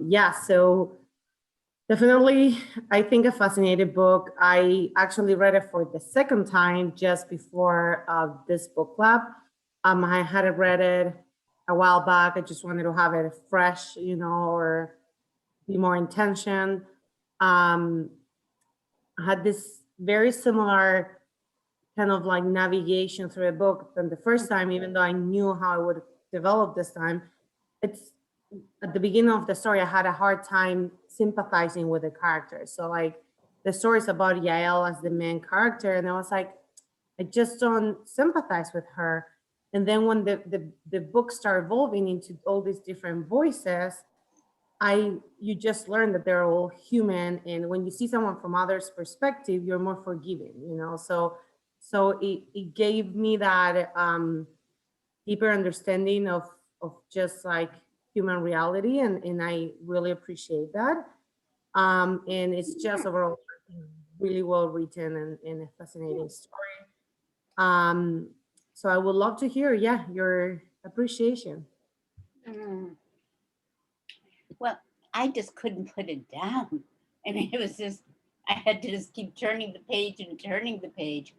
Yeah, so definitely, I think a fascinating book. I actually read it for the second time just before this book club. I had read it a while back. I just wanted to have it fresh, or be more intention. I had this very similar kind of like navigation through a book than the first time, even though I knew how I would develop this time. It's at the beginning of the story, I had a hard time sympathizing with the characters. So like the story is about Yael as the main character, and I was like, I just don't sympathize with her. And then when the book started evolving into all these different voices, you just learn that they're all human, and when you see someone from others' perspective, you're more forgiving, so it gave me that deeper understanding of just like human reality, and I really appreciate that. And it's just overall really well written and a fascinating story. So I would love to hear, your appreciation. Well, I just couldn't put it down. I mean, it was just, I had to just keep turning the page and turning the page.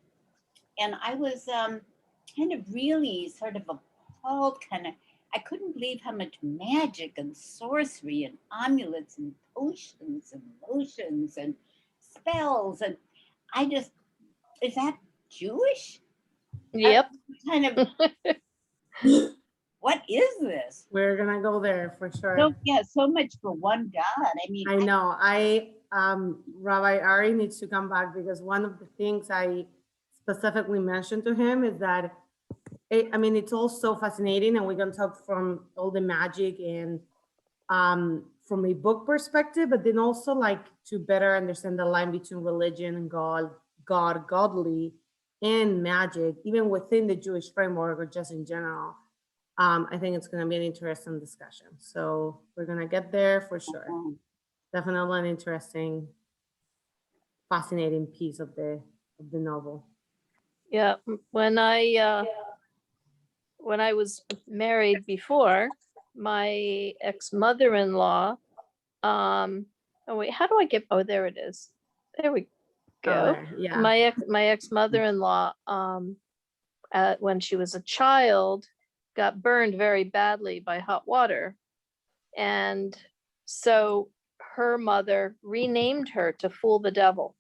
And I was kind of really sort of appalled, I couldn't believe how much magic and sorcery and amulets and potions and lotions and spells. And I just, is that Jewish? Yep. Kind of, what is this? We're gonna go there for sure. So, yeah, so much for one God. I mean, I know. Rabbi Ari needs to come back, because one of the things I specifically mentioned to him is that it's all so fascinating, and we're gonna talk from all the magic and from a book perspective, but then also like to better understand the line between religion and godly, and magic, even within the Jewish framework or just in general. I think it's going to be an interesting discussion. So we're going to get there for sure. Definitely an interesting, fascinating piece of the novel. Yeah, when I was married before, my ex-mother-in-law, oh wait, how do I get, oh, there it is. There we go. Yeah. My ex-mother-in-law, when she was a child, got burned very badly by hot water. And so her mother renamed her to fool the devil.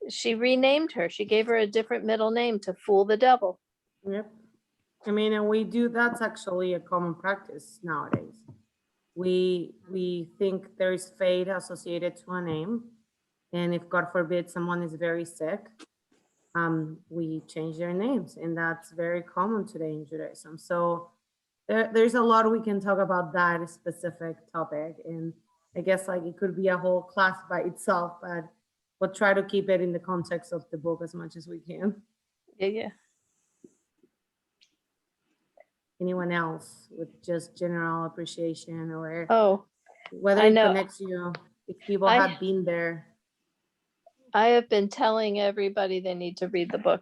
She renamed her. She gave her a different middle name to fool the devil. Yep. And we do, that's actually a common practice nowadays. We think there is fate associated to a name. And if God forbid someone is very sick, we change their names, and that's very common today in Judaism. So there's a lot we can talk about that specific topic, and I guess like it could be a whole class by itself, but we'll try to keep it in the context of the book as much as we can. Yeah. Anyone else with just general appreciation, or whether it connects you, if people have been there? I have been telling everybody they need to read the book.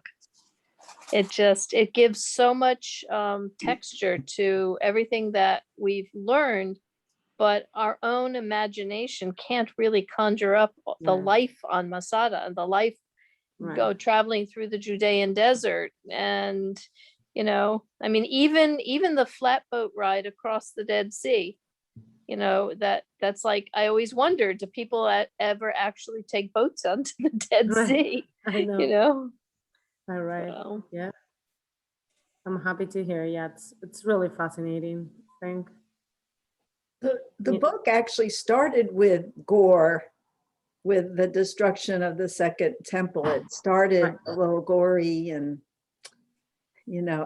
It gives so much texture to everything that we've learned, but our own imagination can't really conjure up the life on Masada and the life traveling through the Judean desert. And, even the flatboat ride across the Dead Sea, that's like, I always wondered, do people ever actually take boats onto the Dead Sea? I know. All right. So. Yeah. I'm happy to hear. Yeah, it's really fascinating, I think. The book actually started with gore, with the destruction of the Second Temple. It started a little gory and,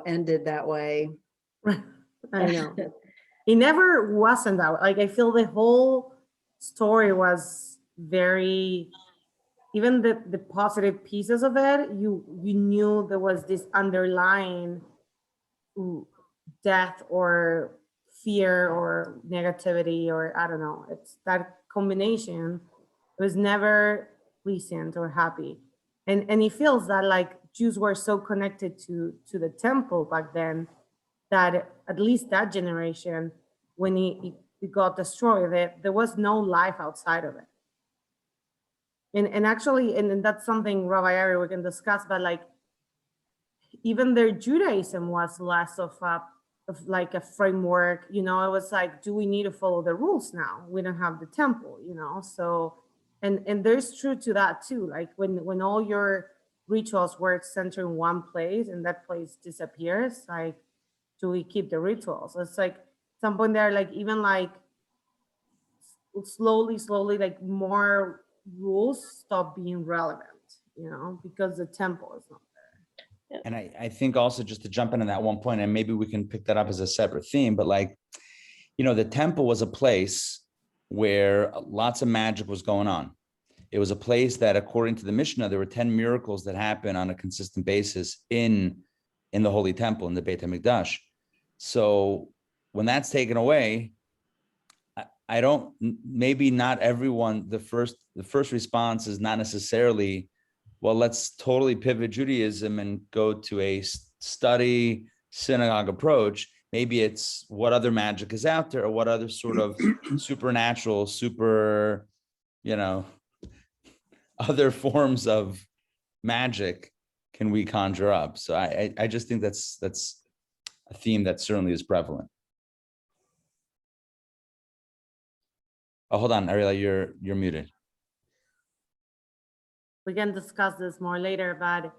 ended that way. I know. It never wasn't that way. Like, I feel the whole story was very, even the positive pieces of it, you knew there was this underlying death or fear or negativity, or I don't know. It's that combination. It was never pleasant or happy. And it feels that like Jews were so connected to the temple back then, that at least that generation, when it got destroyed, there was no life outside of it. And actually, and then that's something, Rabbi Ari, we can discuss, but like, even their Judaism was less of like a framework, you know. It was like, do we need to follow the rules now? We don't have the temple, you know. So, and there's truth to that too. Like when all your rituals were centered in one place and that place disappears, like, do we keep the rituals? It's like some point there, like even like slowly, like more rules stop being relevant, you know, because the temple is not there. And I think also, just to jump into that one point, and maybe we can pick that up as a separate theme, but like, you know, the temple was a place where lots of magic was going on. It was a place that, according to the Mishnah, there were 10 miracles that happen on a consistent basis in the Holy Temple, in the Beit HaMikdash. So when that's taken away, I don't, maybe not everyone, the first response is not necessarily, well, let's totally pivot Judaism and go to a study synagogue approach. Maybe it's what other magic is out there, or what other sort of supernatural, you know, other forms of magic can we conjure up. So I just think that's a theme that certainly is prevalent. Oh, hold on, Ariela, you're muted. We can discuss this more later, but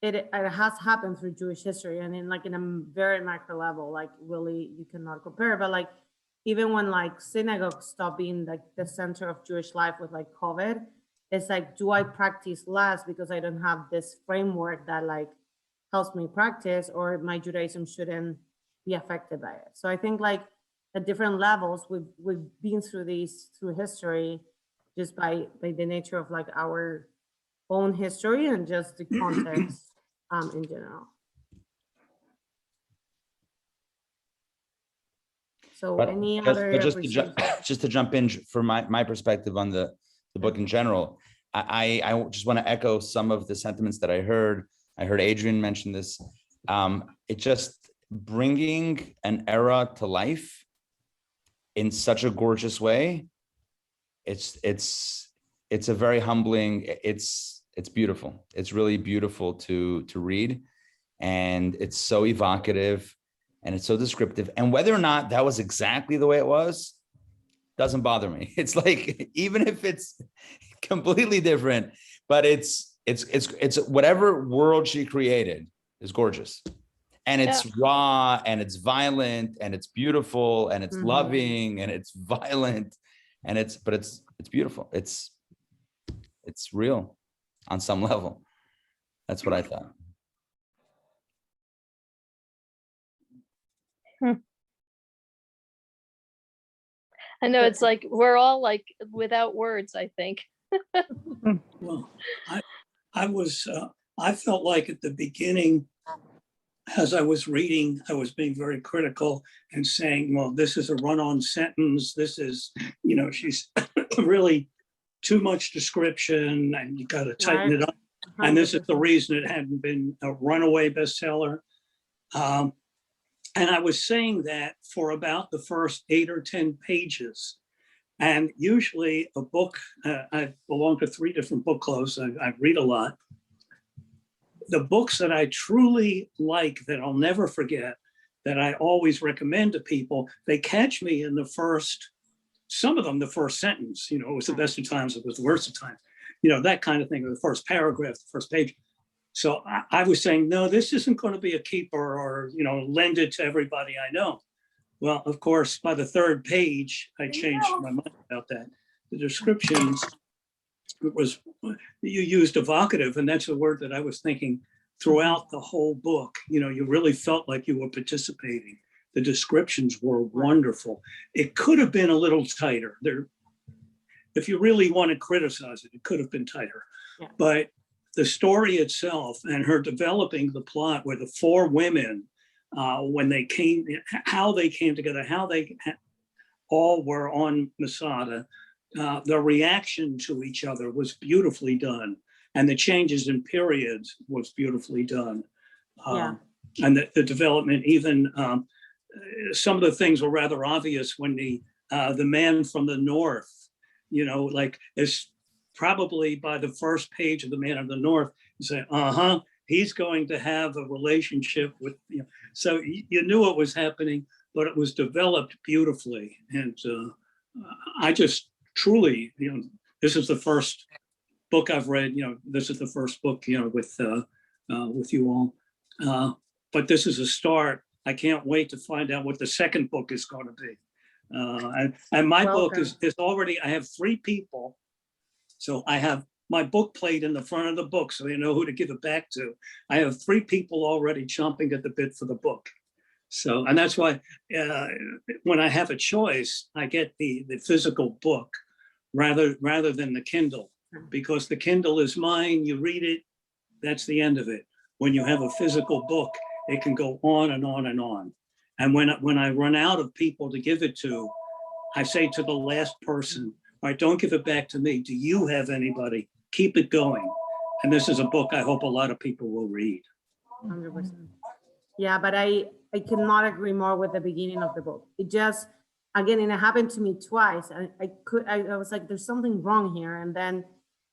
it has happened through Jewish history, and in a very macro level, like really you cannot compare. But like even when like synagogues stop being like the center of Jewish life with like COVID, it's like, do I practice less because I don't have this framework that like helps me practice, or my Judaism shouldn't be affected by it? So I think like at different levels, we've been through these through history, just by the nature of like our own history and just the context in general. So But any just, other but just to jump in for my perspective on the book in general, I just want to echo some of the sentiments that I heard. I heard Adrian mention this. It just bringing an era to life in such a gorgeous way. It's a very humbling. It's beautiful. It's really beautiful to read, and it's so evocative, and it's so descriptive. And whether or not that was exactly the way it was, doesn't bother me. It's like, even if it's completely different, but it's whatever world she created is gorgeous, and it's raw, and it's violent, and it's beautiful, and it's loving, and it's violent, and it's beautiful. It's real on some level. That's what I thought. I know, it's like we're all like without words, I think. Well, I felt like at the beginning, as I was reading, I was being very critical and saying, well, this is a run-on sentence. This is, you know, she's really too much description, and you got to tighten it up. And this is the reason it hadn't been a runaway bestseller. And I was saying that for about the first 8 or 10 pages. And usually a book, I belong to 3 different book clubs. I read a lot. The books that I truly like, that I'll never forget, that I always recommend to people, they catch me in the first, some of them, the first sentence. You know, it was the best of times, it was the worst of times. You know, that kind of thing, or the first paragraph, the first page. So I was saying, no, this isn't going to be a keeper, or, you know, lend it to everybody I know. Well, of course, by the 3rd page, I changed my mind about that. The descriptions, it was, you used evocative, and that's a word that I was thinking throughout the whole book. You know, you really felt like you were participating. The descriptions were wonderful. It could have been a little tighter. If you really want to criticize it, it could have been tighter. Yeah. But the story itself and her developing the plot, where the 4 women, when they came, how they came together, how they all were on Masada, the reaction to each other was beautifully done. And the changes in periods was beautifully done. And the development, even some of the things were rather obvious when the man from the North, you know, like is probably by the first page of the Man of the North, you say, he's going to have a relationship with, you know, so you knew it was happening, but it was developed beautifully. And I just truly, you know, this is the first book I've read, you know, this is the first book, you know, with you all. But this is a start. I can't wait to find out what the second book is going to be. And my book is already, I have 3 people. So I have my book plate in the front of the book, so you know who to give it back to. I have 3 people already chomping at the bit for the book. So, and that's why when I have a choice, I get the physical book rather than the Kindle, because the Kindle is mine. You read it, that's the end of it. When you have a physical book, it can go on and on and on. And when I run out of people to give it to, I say to the last person, all right, don't give it back to me. Do you have anybody? Keep it going. And this is a book I hope a lot of people will read. 100%. Yeah, but I cannot agree more with the beginning of the book. It just, again, and it happened to me twice. I was like, there's something wrong here. And then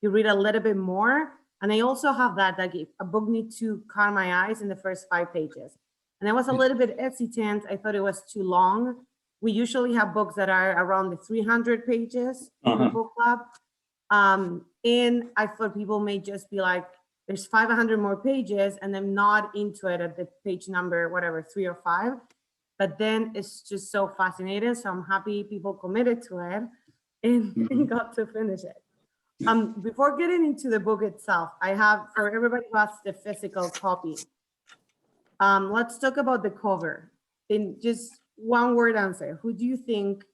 you read a little bit more. And I also have that if a book needs to catch my eyes in the first 5 pages. And I was a little bit hesitant. I thought it was too long. We usually have books that are around the 300 pages in the book club. And I thought people may just be like, there's 500 more pages and I'm not into it at the page number, whatever, 3 or 5. But then it's just so fascinating. So I'm happy people committed to it and got to finish it. Before getting into the book itself, I have, for everybody who has the physical copy, let's talk about the cover. In just one word answer, who do you think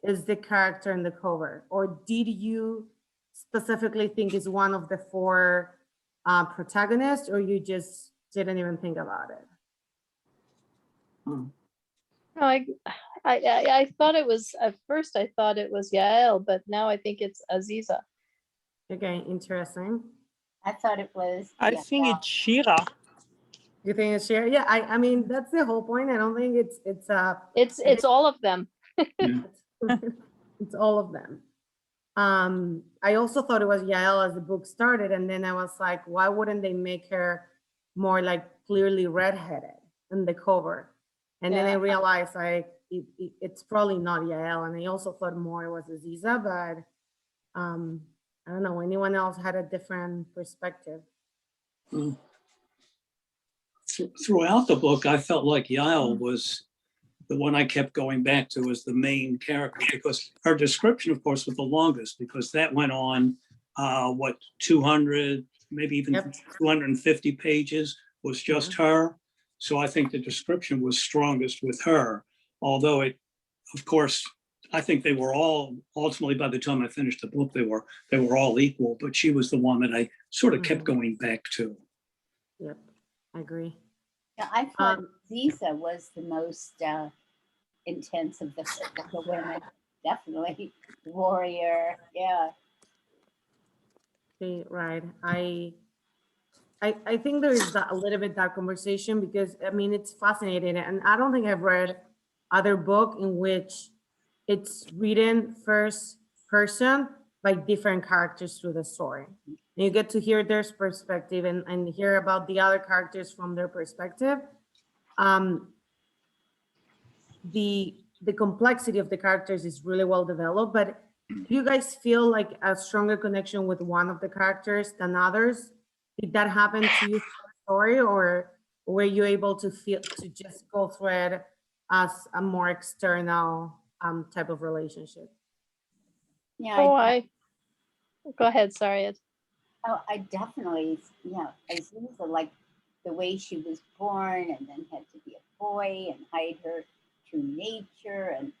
is the character in the cover? Or did you specifically think is one of the 4 protagonists, or you just didn't even think about it? No, I thought it was, at first I thought it was Yael, but now I think it's Aziza. Okay, interesting. I thought it was. I yeah. think it's Shira. You think it's Sherry? Yeah, I mean, that's the whole point. I don't think It's all of them. it's all of them. I also thought it was Yael as the book started, and then I was like, why wouldn't they make her more like clearly redheaded in the cover? And then I realized like it's probably not Yael, and I also thought more it was Aziza, but I don't know, anyone else had a different perspective? Throughout the book, I felt like Yael was the one I kept going back to as the main character, because her description, of course, was the longest, because that went on, 200, maybe even 250 pages was just her. So I think the description was strongest with her, although it, of course, I think they were all, ultimately, by the time I finished the book, they were all equal, but she was the one that I sort of kept going back to. Yep, I agree. Yeah, I thought Ziza was the most intense of the women. Definitely warrior. Yeah. Okay, right. I think there is a little bit that conversation, because I mean, it's fascinating, and I don't think I've read other book in which it's written first person by different characters through the story. And you get to hear their perspective and hear about the other characters from their perspective. The complexity of the characters is really well developed, but do you guys feel like a stronger connection with one of the characters than others? Did that happen to you through the story, or were you able to just go through it as a more external type of relationship? Yeah. Go ahead, sorry. I definitely, Aziza, like the way she was born and then had to be a boy and hide her true nature. And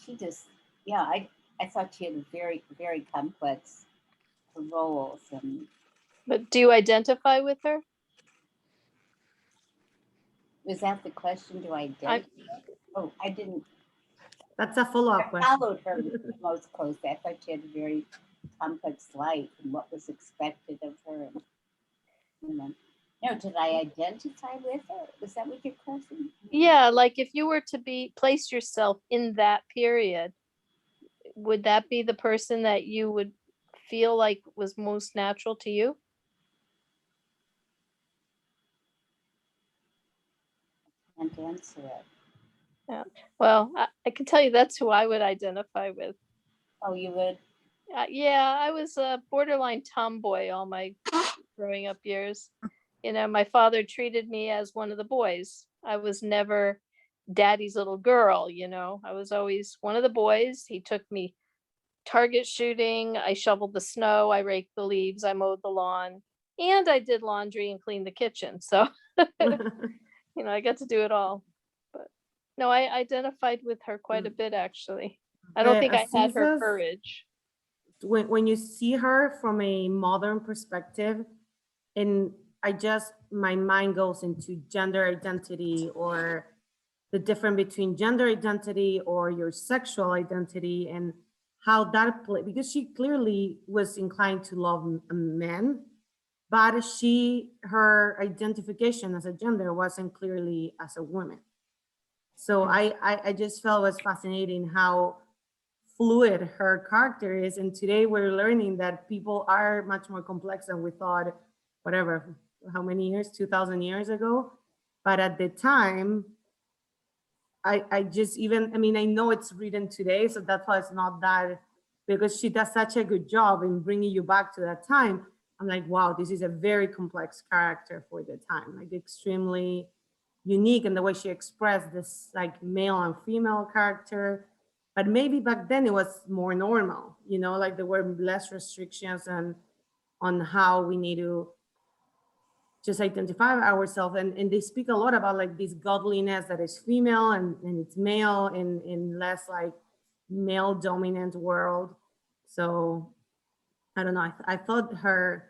she just, I thought she had a very, very complex roles. But do you identify with her? Was that the question? Do I identify? Oh, I didn't. That's a follow-up I question. followed her most closely. I thought she had a very complex life and what was expected of her. No, did I identify with her? Was that what your question? Yeah, like if you were to place yourself in that period, would that be the person that you would feel like was most natural to you? Can't answer it. Well, I can tell you that's who I would identify with. Oh, you would? Yeah, I was a borderline tomboy all my growing up years. You know, my father treated me as one of the boys. I was never daddy's little girl, you know. I was always one of the boys. He took me target shooting. I shoveled the snow, I raked the leaves, I mowed the lawn, and I did laundry and cleaned the kitchen. So, you know, I got to do it all. But no, I identified with her quite a bit, actually. I don't think I had her Aziza's- courage. when you see her from a modern perspective, and my mind goes into gender identity, or the difference between gender identity or your sexual identity, and how that play, because she clearly was inclined to love men, but her identification as a gender wasn't clearly as a woman. So I just felt it was fascinating how fluid her character is. And today we're learning that people are much more complex than we thought, whatever, how many years, 2000 years ago. But at the time, I just I mean, I know it's written today, so that's why it's not that, because she does such a good job in bringing you back to that time. I'm like, wow, this is a very complex character for the time, like extremely unique in the way she expressed this like male and female character. But maybe back then it was more normal, you know, like there were less restrictions on how we need to just identify ourselves. And they speak a lot about like this godliness that is female and it's male in less like male dominant world. So I don't know. I thought her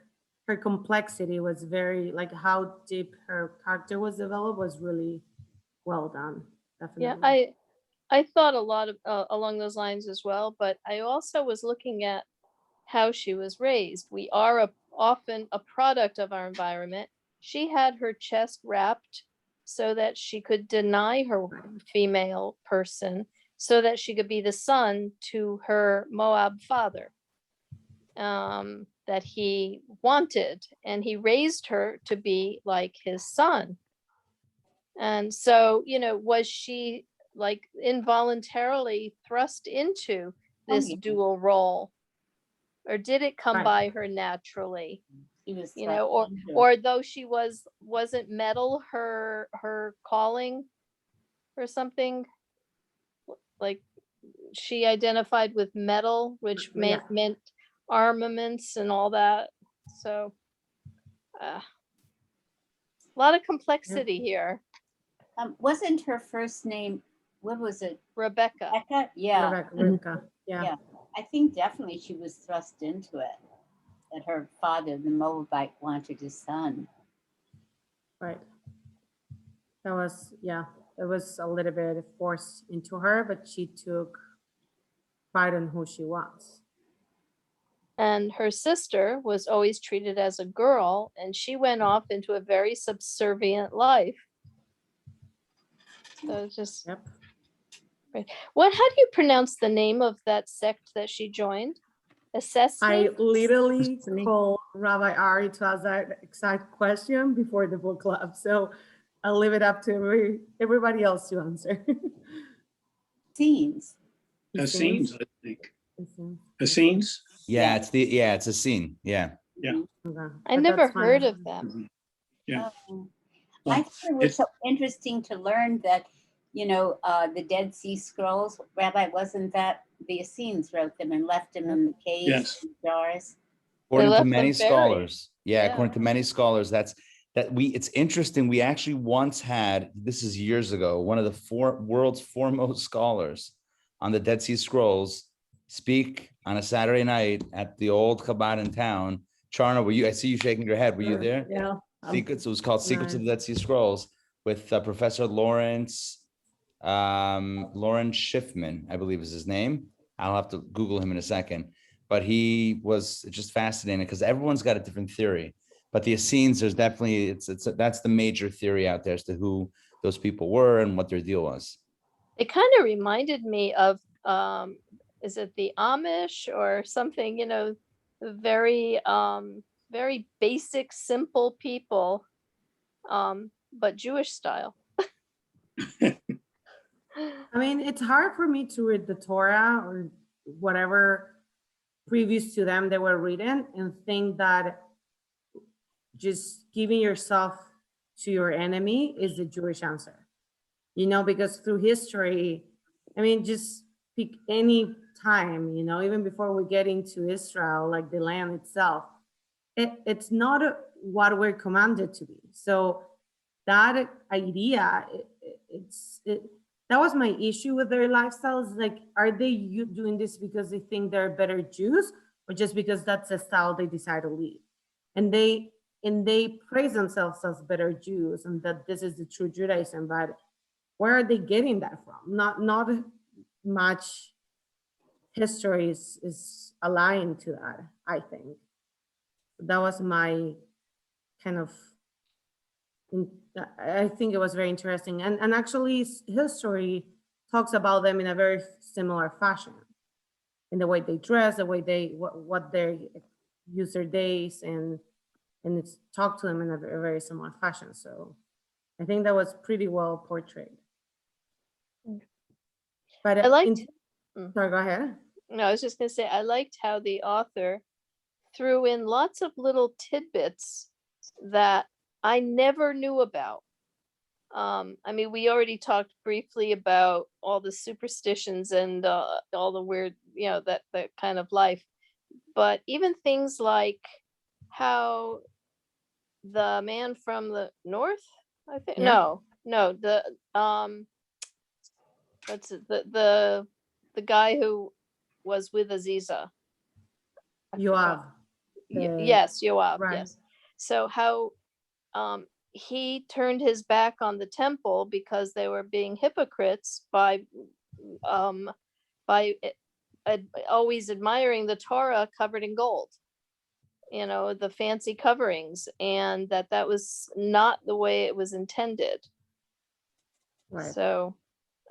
complexity was very, like how deep her character was developed was really well done. Yeah, Definitely. I thought a lot of along those lines as well, but I also was looking at how she was raised. We are often a product of our environment. She had her chest wrapped so that she could deny her female person, so that she could be the son to her Moab father that he wanted, and he raised her to be like his son. And so, you know, was she like involuntarily thrust into Oh, this yeah. dual role, or did it come Right. by her naturally? She was, You know, or though she wasn't metal her calling or something, like she identified with metal, which Yeah. meant armaments and all that. So a lot of complexity here. wasn't her first name, what was it? Rebecca. Becca? Yeah. Rebecca. Yeah. Yeah. I think definitely she was thrust into it, that her father, the Moabite, wanted his son. Right. That was, yeah, it was a little bit forced into her, but she took pride in who she was. And her sister was always treated as a girl, and she went off into a very subservient life. So it's just, Yep. right. How do you pronounce the name of that sect that she joined? I Assessment? literally called Rabbi Ari to ask that exact question before the book club. So I'll leave it up to everybody else to answer. Scenes. Essenes, I think. Essenes. Essenes? Yeah, Yeah. it's a scene. Yeah. Yeah. Okay. I But never that's fine. heard of them. Yeah. I Well, thought it was so interesting to learn that, you know, the Dead Sea Scrolls, Rabbi, wasn't that the Essenes wrote them and left them in the caves, Yes. and jars? According to left many them buried. scholars, Yeah. according to many scholars, it's interesting. We actually once had, this is years ago, one of the world's foremost scholars on the Dead Sea Scrolls speak on a Saturday night at the old Chabad in town. Charna, I see you shaking your head. Were you there? Yeah. Secrets. It was called Secrets of the Nice. Dead Sea Scrolls with Professor Lawrence Schiffman, I believe is his name. I'll have to Google him in a second. But he was just fascinating because everyone's got a different theory. But the Essenes, there's definitely, that's the major theory out there as to who those people were and what their deal was. It kind of reminded me of, is it the Amish or something, you know, very, very basic, simple people, but Jewish style. I mean, it's hard for me to read the Torah or whatever previous to them they were reading and think that just giving yourself to your enemy is the Jewish answer. You know, because through history, I mean, just pick any time, you know, even before we get into Israel, like the land itself, it's not what we're commanded to be. So that idea, that was my issue with their lifestyles. Like, are they doing this because they think they're better Jews, or just because that's the style they decide to lead? And they praise themselves as better Jews and that this is the true Judaism, but where are they getting that from? Not much history is aligned to that, I think. That was my kind of, I think it was very interesting. And actually history talks about them in a very similar fashion, in the way they dress, the way what they use their days, and it's talked to them in a very similar fashion. So I think that was pretty well portrayed. But I liked, sorry, go ahead. no, I was just gonna say, I liked how the author threw in lots of little tidbits that I never knew about. I mean, we already talked briefly about all the superstitions and all the weird, you know, that kind of life. But even things like how the man from the north, I think, Yeah. no, the what's it, the guy who was with Aziza. I forgot. Yoav. Yes, Yoav, right. yes. So how he turned his back on the temple because they were being hypocrites by always admiring the Torah covered in gold, you know, the fancy coverings, and that was not the way it was intended. Right. So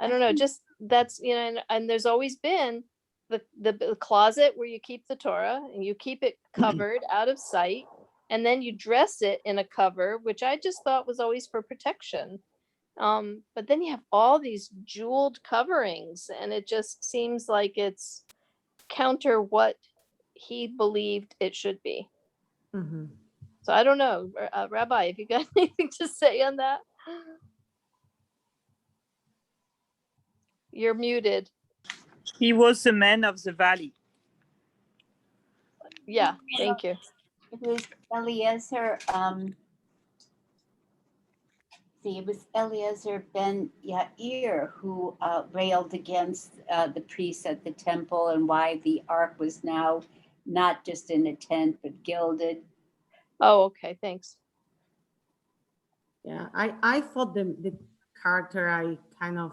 I don't know, just that's, you know, and there's always been the closet where you keep the Torah and you keep it covered out of sight, and then you dress it in a cover, which I just thought was always for protection. But then you have all these jeweled coverings, and it just seems like it's counter what he believed it should be. Mm-hmm. So I don't know, Rabbi, if you got anything to say on that. You're muted. He was the man of the valley. Yeah, thank you. It was Eliezer, it was Eliezer ben Yair who railed against the priests at the temple and why the ark was now not just in a tent, but gilded. Oh, okay, thanks. Yeah, I thought the character I kind of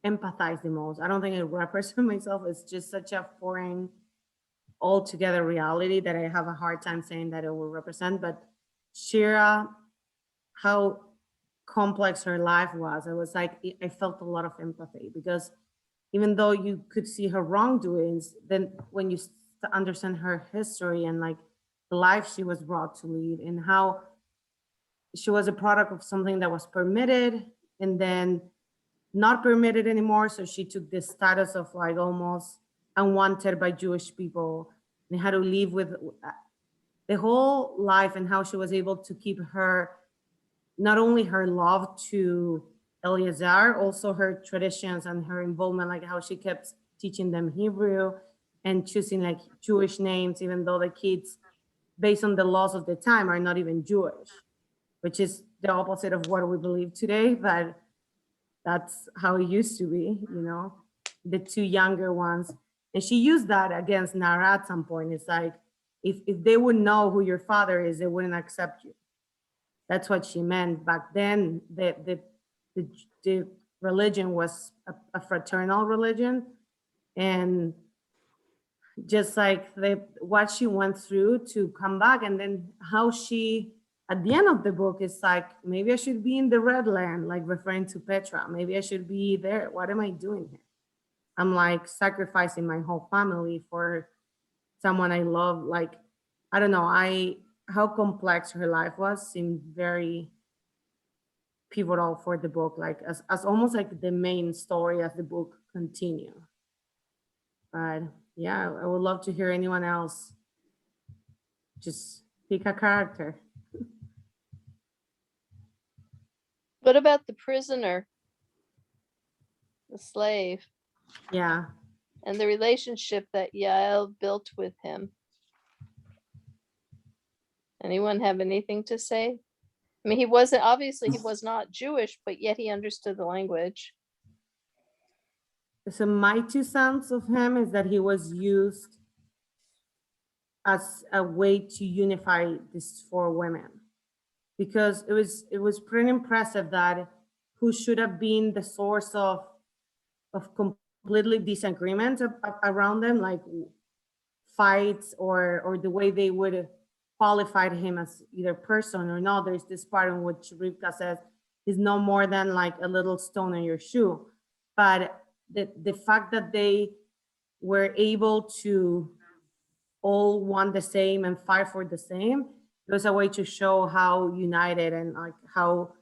empathize the most. I don't think I represent myself. It's just such a foreign, altogether reality that I have a hard time saying that it will represent. But Shira, how complex her life was, I was like, I felt a lot of empathy, because even though you could see her wrongdoings, then when you understand her history and like the life she was brought to lead, and how she was a product of something that was permitted and then not permitted anymore. So she took this status of like almost unwanted by Jewish people, and had to live with the whole life, and how she was able to keep her, not only her love to Eliezer, also her traditions and her involvement, like how she kept teaching them Hebrew and choosing like Jewish names, even though the kids, based on the laws of the time, are not even Jewish, which is the opposite of what we believe today, but that's how it used to be, you know, the two younger ones. And she used that against Nara at some point. It's like, if they would know who your father is, they wouldn't accept you. That's what she meant back then. The religion was a fraternal religion, and just like what she went through to come back, and then how she, at the end of the book, is like, maybe I should be in the red land, like referring to Petra. Maybe I should be there. What am I doing here? I'm like sacrificing my whole family for someone I love. Like, I don't know, how complex her life was seemed very pivotal for the book, like as almost like the main story as the book continue. But yeah, I would love to hear anyone else just pick a character. What about the prisoner, the slave, Yeah. and the relationship that Yael built with him? Anyone have anything to say? I mean, he was not Jewish, but yet he understood the language. So my 2 cents of him is that he was used as a way to unify these 4 women, because it was pretty impressive that who should have been the source of completely disagreement around them, like fights or the way they would qualify him as either person or not. There's this part in which Rivka says he's no more than like a little stone in your shoe. But the fact that they were able to all want the same and fight for the same, it was a way to show how united and like how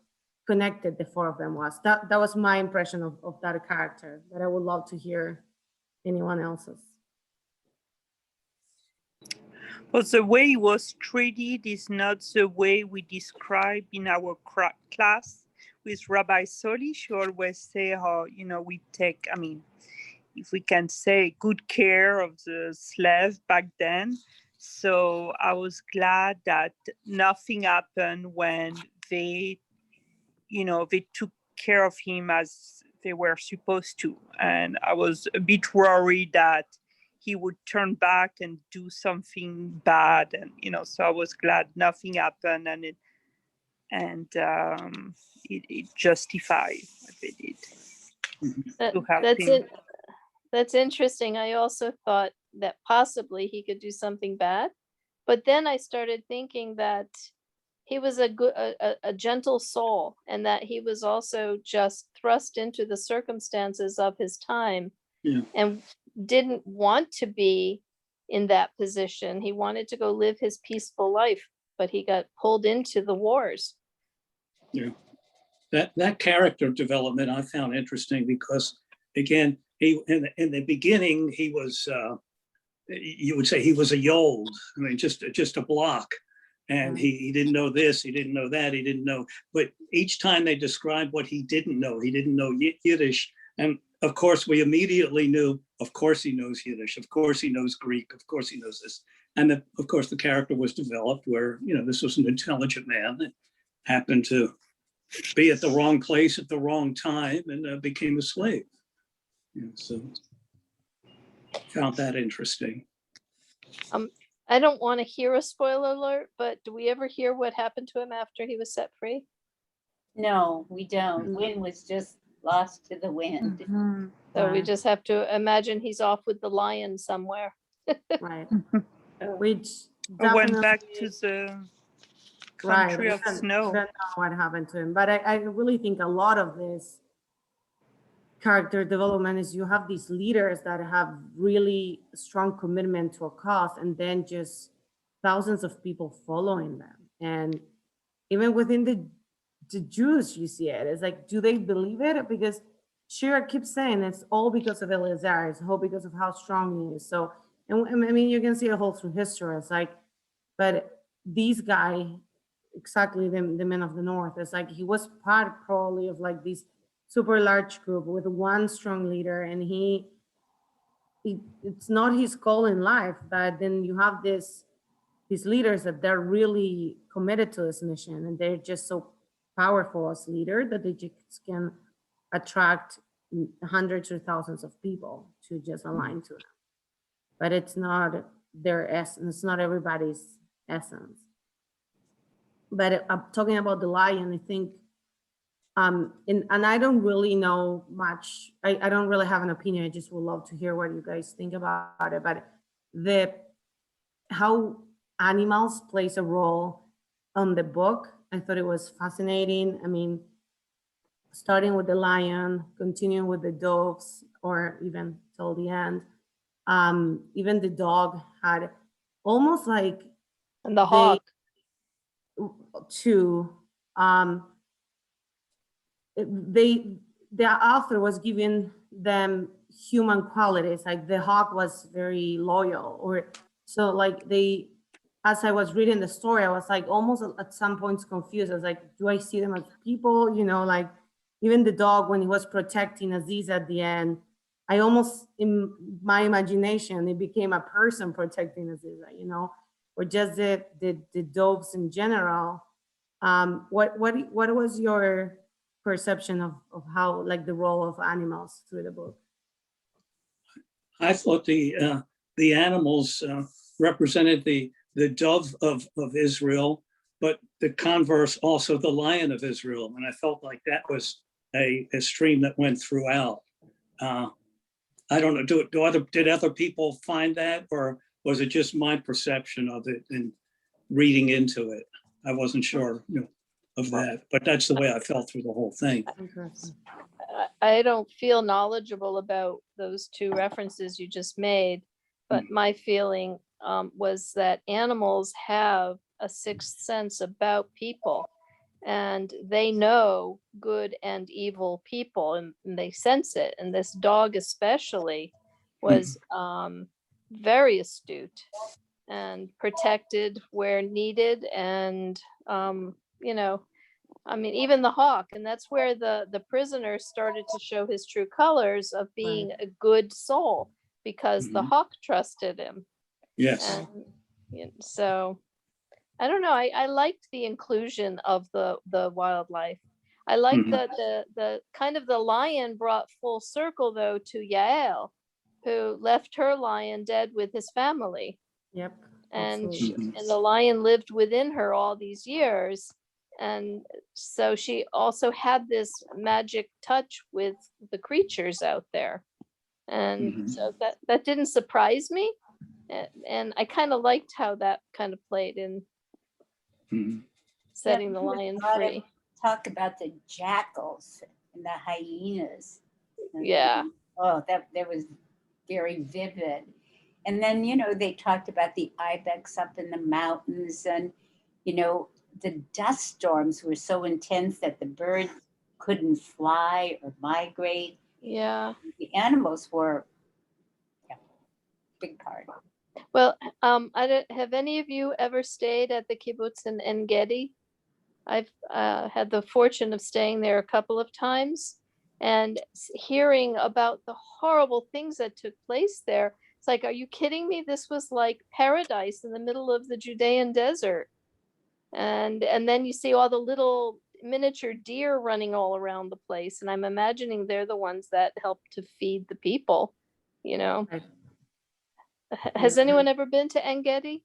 connected the 4 of them was. That was my impression of that character, but I would love to hear anyone else's. But the way he was treated is not the way we describe in our class with Rabbi Soli. She always say how, we take, I mean, if we can say, good care of the slave back then. So I was glad that nothing happened when they took care of him as they were supposed to. And I was a bit worried that he would turn back and do something bad. And, so I was glad nothing happened, and it justified what they did. To help him. That's interesting. I also thought that possibly he could do something bad, but then I started thinking that he was a gentle soul, and that he was also just thrust into the circumstances of his time, and didn't want to be in that position. He wanted to go live his peaceful life, but he got pulled into the wars. Yeah, that character development I found interesting, because again, he in the beginning he was you would say he was a yold. I mean, just a block, and he didn't know this, he didn't know that, he didn't know. But each time they described what he didn't know Yiddish, and of course we immediately knew. Of course he knows Yiddish. Of course he knows Greek. Of course he knows this. And of course the character was developed where this was an intelligent man that happened to be at the wrong place at the wrong time and became a slave. So found that interesting. I don't want to hear a spoiler alert, but do we ever hear what happened to him after he was set free? No, we don't. Wind was just lost to the wind. Mhm. So we Right. just have to imagine he's off with the lion somewhere. Right. Which I went back definitely- to the right. country of We don't snow. know what happened to him, but I really think a lot of this character development is you have these leaders that have really strong commitment to a cause, and then just thousands of people following them. And even within the Jews, you see it. It's like, do they believe it? Because Shira keeps saying it's all because of Eleazar. It's all because of how strong he is. So, and I mean, you can see it whole through history. It's like, but these guy, exactly the men of the North, it's like he was part probably of like this super large group with one strong leader, and it's not his goal in life, but then you have these leaders that they're really committed to this mission, and they're just so powerful as leader that they just can attract hundreds or thousands of people to just align to them. But it's not their essence, it's not everybody's essence. But I'm talking about the lion, I think, and I don't really know much. I don't really have an opinion. I just would love to hear what you guys think about it. But the how animals plays a role on the book. I thought it was fascinating. I mean, starting with the lion, continuing with the doves, or even till the end. Even the dog had almost like And the they hawk. too. The author was giving them human qualities, like the hawk was very loyal, or so like they, as I was reading the story, I was like almost at some points confused. I was like, do I see them as people? You know, like even the dog when he was protecting Aziz at the end, I almost in my imagination it became a person protecting Aziz, you know, or just the doves in general. What was your perception of how like the role of animals through the book? I thought the animals represented the dove of Israel, but the converse also the lion of Israel. And I felt like that was a stream that went throughout. I don't know, did other people find that, or was it just my perception of it and reading into it? I wasn't sure, of that, but that's the way I felt through the whole thing. Interesting. I don't feel knowledgeable about those two references you just made, but my feeling was that animals have a sixth sense about people, and they know good and evil people, and they sense it. And this dog especially was very astute and protected where needed, and you know, I mean, even the hawk, and that's where the prisoner started to show his true colors of being a good soul, because the hawk trusted him. Yes. And so I don't know. I liked the inclusion of the wildlife. I liked that the kind of the lion brought full circle though to Yael, who left her lion dead with his family. Yep. And Absolutely. and the lion lived within her all these years. And so she also had this magic touch with the creatures out there. And so that didn't surprise me. And I kind of liked how that kind of played in setting the there was lion a lot of free. Talk about the jackals and the hyenas. Yeah. Oh, that was very vivid. And then, they talked about the ibex up in the mountains, and, the dust storms were so intense that the birds couldn't fly or migrate. Yeah. The animals were a big part. Well, I don't have any of you ever stayed at the kibbutz in En Gedi? I've had the fortune of staying there a couple of times, and hearing about the horrible things that took place there. It's like, are you kidding me? This was like paradise in the middle of the Judean desert. And then you see all the little miniature deer running all around the place. And I'm imagining they're the ones that help to feed the people, Right. Has anyone ever been to En Gedi?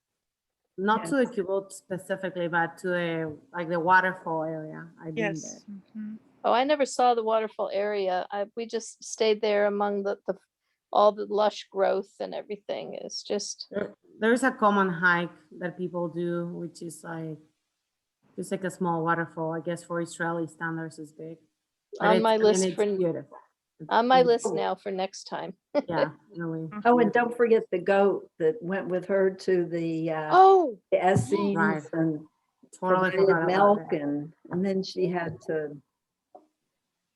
Not Yes. to the kibbutz specifically, but to the waterfall area. I've been Yes. Oh, I never saw the waterfall area. We just stayed there among the all the lush growth and everything. It's just there. There's a common hike that people do, which is just like a small waterfall. I guess for Israeli standards is big. But on my list it's for beautiful. It's on my list beautiful. now for next time. Yeah, really. Oh, and don't forget the goat that went with her to the Oh, Essenes Right. and Totally provided forgot about milk, that. and then she had to,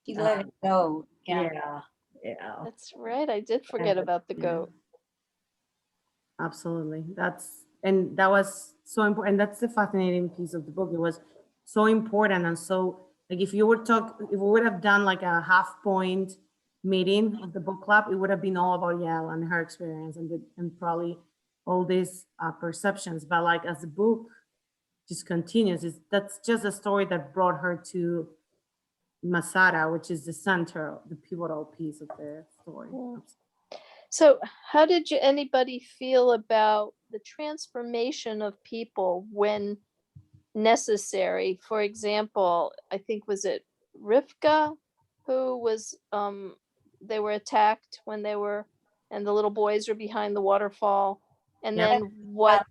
He let it go. yeah. that's right. I did forget about the goat. Absolutely. That was so important. That's the fascinating piece of the book. It was so important. And so like if we would have done like a half point meeting of the book club, it would have been all about Yael and her experience and probably all these perceptions. But like as the book just continues, that's just a story that brought her to Masada, which is the center, the pivotal piece of the story. Yeah. So how did anybody feel about the transformation of people when necessary? For example, I think, was it Rivka who was, they were attacked when and the little boys were behind the waterfall, And Yeah. then what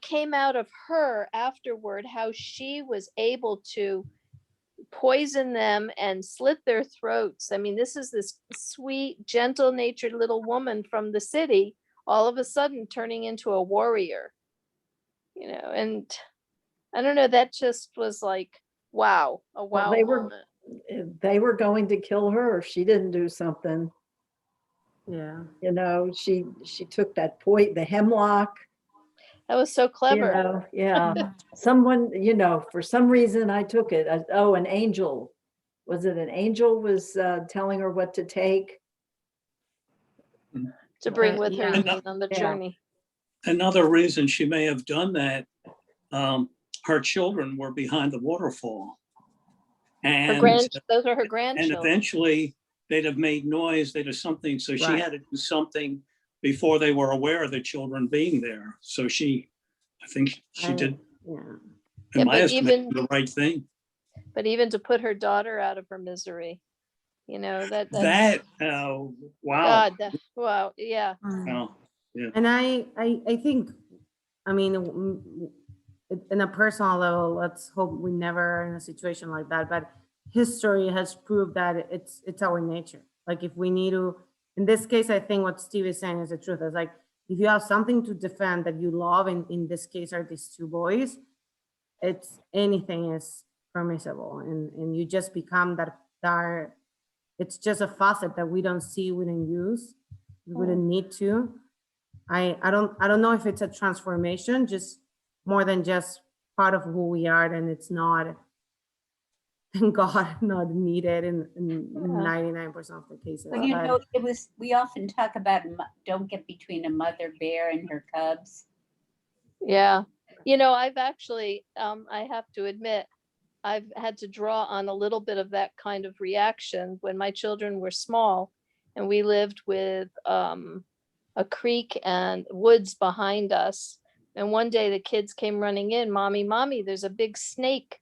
came out of her afterward, how she was able to poison them and slit their throats. I mean, this is this sweet, gentle natured little woman from the city, all of a sudden turning into a warrior, you know, and I don't know, that just was like, wow, a Well, wow moment. they were going to kill her if she didn't do something. Yeah. You know, she took that point, the hemlock, That was so you clever. know, yeah. Someone, you know, for some reason I took it. Oh, an angel. Was it an angel was telling her what to take? To bring with her, Yeah. you mean, on the Yeah. journey. Another reason she may have done that, her children were behind the waterfall. And Those are her and grandchildren. eventually they'd have made noise, they'd have something. So she Right. had to do something before they were aware of the children being there. So I think she did, Yeah. Yeah, in my but estimation, the right thing. But even to put her daughter out of her misery, you know, that's Wow. God, wow, yeah. Wow. Yeah. And I think, I mean, in a personal level, let's hope we never are in a situation like that. But history has proved that it's our nature. Like if we need to, in this case, I think what Steve is saying is the truth. It's like if you have something to defend that you love, and in this case are these two boys, it's anything is permissible, and you just become that. It's just a facet that we don't see, we don't use, we wouldn't need to. I don't know if it's a transformation, just more than just part of who we are, and it's not, thank God, not needed in 99% of the cases. Well, you know, we often talk about don't get between a mother bear and her cubs. Yeah. You know, I've actually, I have to admit, I've had to draw on a little bit of that kind of reaction when my children were small and we lived with a creek and woods behind us. And one day the kids came running in, mommy, there's a big snake.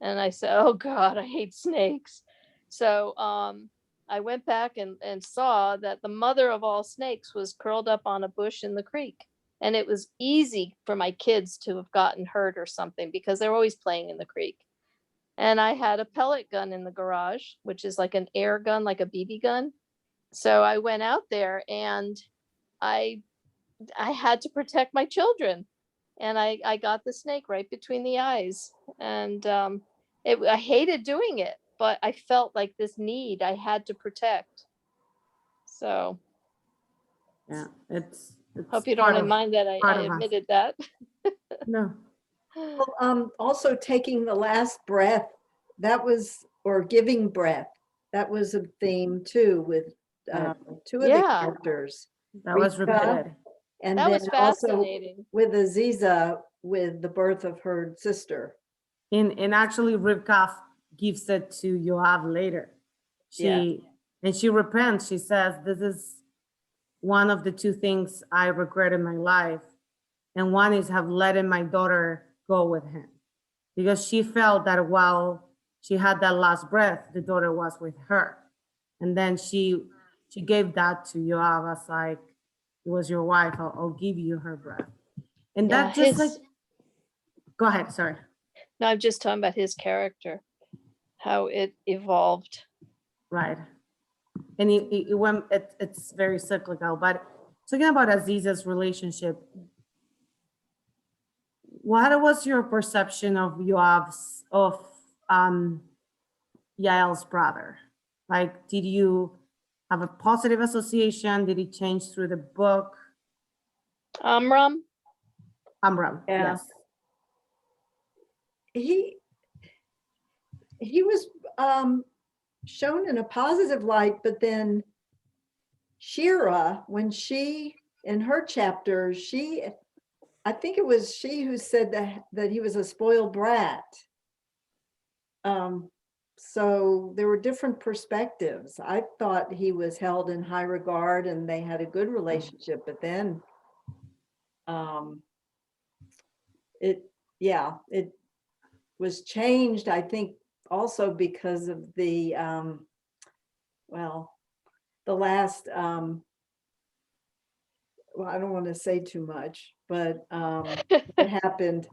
And I said, oh God, I hate snakes. So I went back and saw that the mother of all snakes was curled up on a bush in the creek. And it was easy for my kids to have gotten hurt or something because they're always playing in the creek. And I had a pellet gun in the garage, which is like an air gun, like a BB gun. So I went out there and I had to protect my children. And I got the snake right between the eyes. And I hated doing it, but I felt like this need I had to protect. So Yeah, it's hope you don't mind that I admitted that. No. Well, also taking the last breath, that was, or giving breath, that was a theme too with two of the characters. That was Rita, repeated. And that then was fascinating. Also with Aziza, with the birth of her sister. And actually Rivka gives it to Yoav later. And she repents. She says, this is one of the two things I regret in my life. And one is have letting my daughter go with him. Because she felt that while she had that last breath, the daughter was with her. And then she gave that to Yoav as like, it was your wife, I'll give you her breath. And that just like, go ahead, sorry. No, I'm just talking about his character, how it evolved. Right. And it went, it's very cyclical, but talking about Aziza's relationship, what was your perception of Yoav's, of Yael's brother? Like, did you have a positive association? Did it change through the book? Amram, yes. He was shown in a positive light, but then Shira, when she, in her chapter, I think it was she who said that he was a spoiled brat. So there were different perspectives. I thought he was held in high regard and they had a good relationship, but then it was changed, I think, also because of the well, I don't want to say too much, but what happened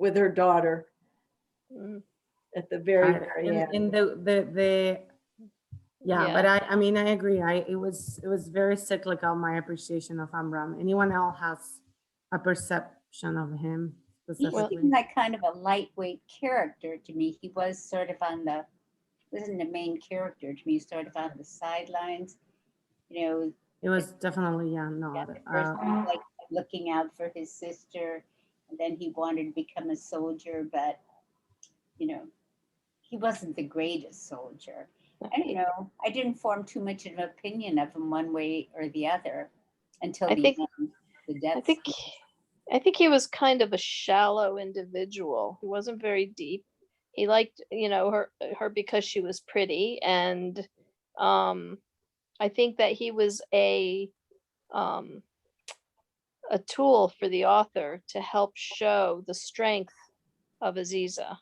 with her daughter Mm, at the very, I- very in, end. in the yeah, but I mean, I agree. It was very cyclical, my appreciation of Amram. Anyone else has a perception of him He specifically? seemed like kind of a lightweight character to me. He was sort of wasn't the main character to me, sort of on the sidelines. You know, It was definitely, yeah, yeah, not. the first one, like looking out for his sister, and then he wanted to become a soldier, but you know, he wasn't the greatest soldier. And you know, I didn't form too much of an opinion of him one way or the other until I the think, end, the death. I think, I think he was kind of a shallow individual. He wasn't very deep. He liked, you know, her because she was pretty, and I think that he was um, a tool for the author to help show the strength of Aziza.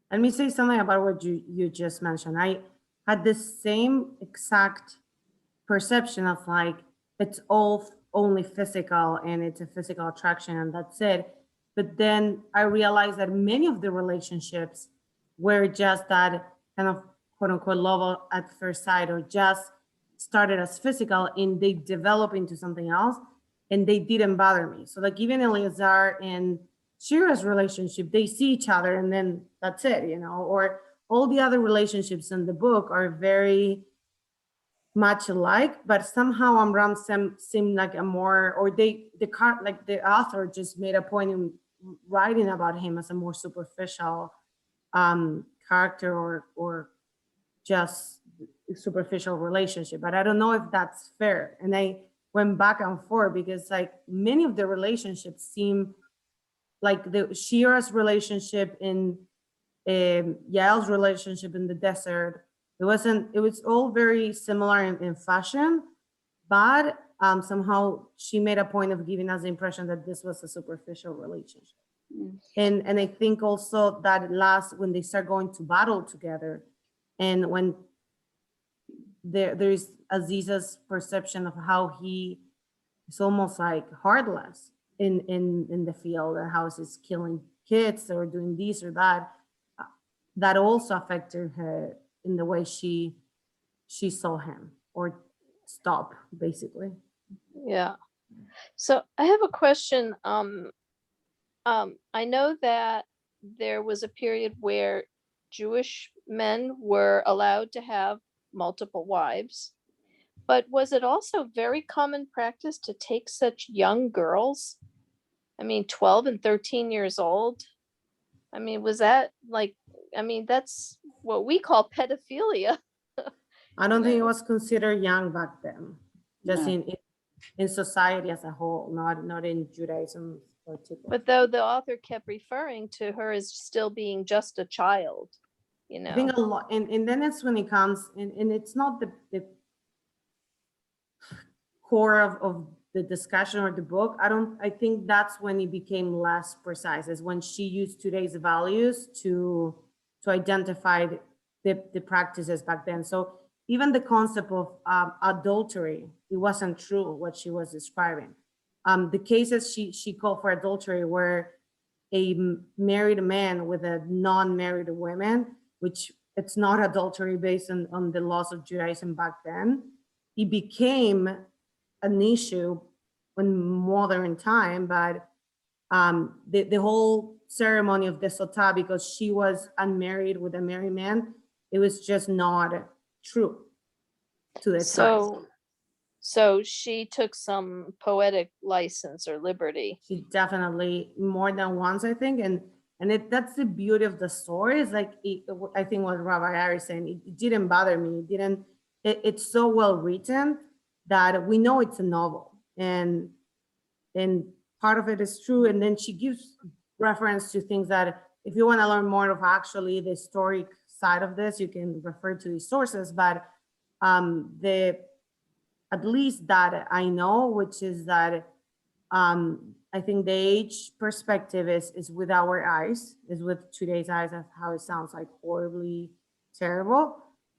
Let me say something about what you just mentioned. I had the same exact perception of like, it's all only physical and it's a physical attraction and that's it. But then I realized that many of the relationships were just that kind of quote unquote love at first sight, or just started as physical and they develop into something else and they didn't bother me. So like even Eleazar and Shira's relationship, they see each other and then that's it, you know, or all the other relationships in the book are very much alike, but somehow Amram seemed like a more, or the author just made a point in writing about him as a more superficial character or just superficial relationship. But I don't know if that's fair. And I went back and forth because like many of the relationships seem like the Shira's relationship in Yael's relationship in the desert. It was all very similar in fashion, but somehow she made a point of giving us the impression that this was a superficial relationship. Mm. And I think also that when they start going to battle together, and when there's Aziza's perception of how he is almost like heartless in the field, and how he's killing kids or doing this or that, that also affected her in the way she saw him or stop, basically. Yeah. So I have a question. I know that there was a period where Jewish men were allowed to have multiple wives, but was it also very common practice to take such young girls? I mean, 12 and 13 years old. I mean, was that like, I mean, that's what we call pedophilia. I don't You think it know? was considered young back then, just No. in society as a whole, not in Judaism particular. But though the author kept referring to her as still being just a child, you I think know. a lot, and then it's when it comes, and it's not the core of the discussion or the book. I think that's when it became less precise, is when she used today's values to identify the practices back then. So even the concept of adultery, it wasn't true what she was describing. The cases she called for adultery were a married man with a non-married woman, which it's not adultery based on the laws of Judaism back then. It became an issue in modern time, but the whole ceremony of the sotah, because she was unmarried with a married man, it was just not true to the time. So she took some poetic license or liberty. She definitely more than once, I think, and that's the beauty of the story. Is like I think what Rabbi Ari saying, it didn't bother me. It's so well written that we know it's a novel, and part of it is true. And then she gives reference to things that if you want to learn more of actually the historic side of this, you can refer to these sources. But at least that I know, which is that I think the age perspective is with our eyes, is with today's eyes, of how it sounds like horribly terrible.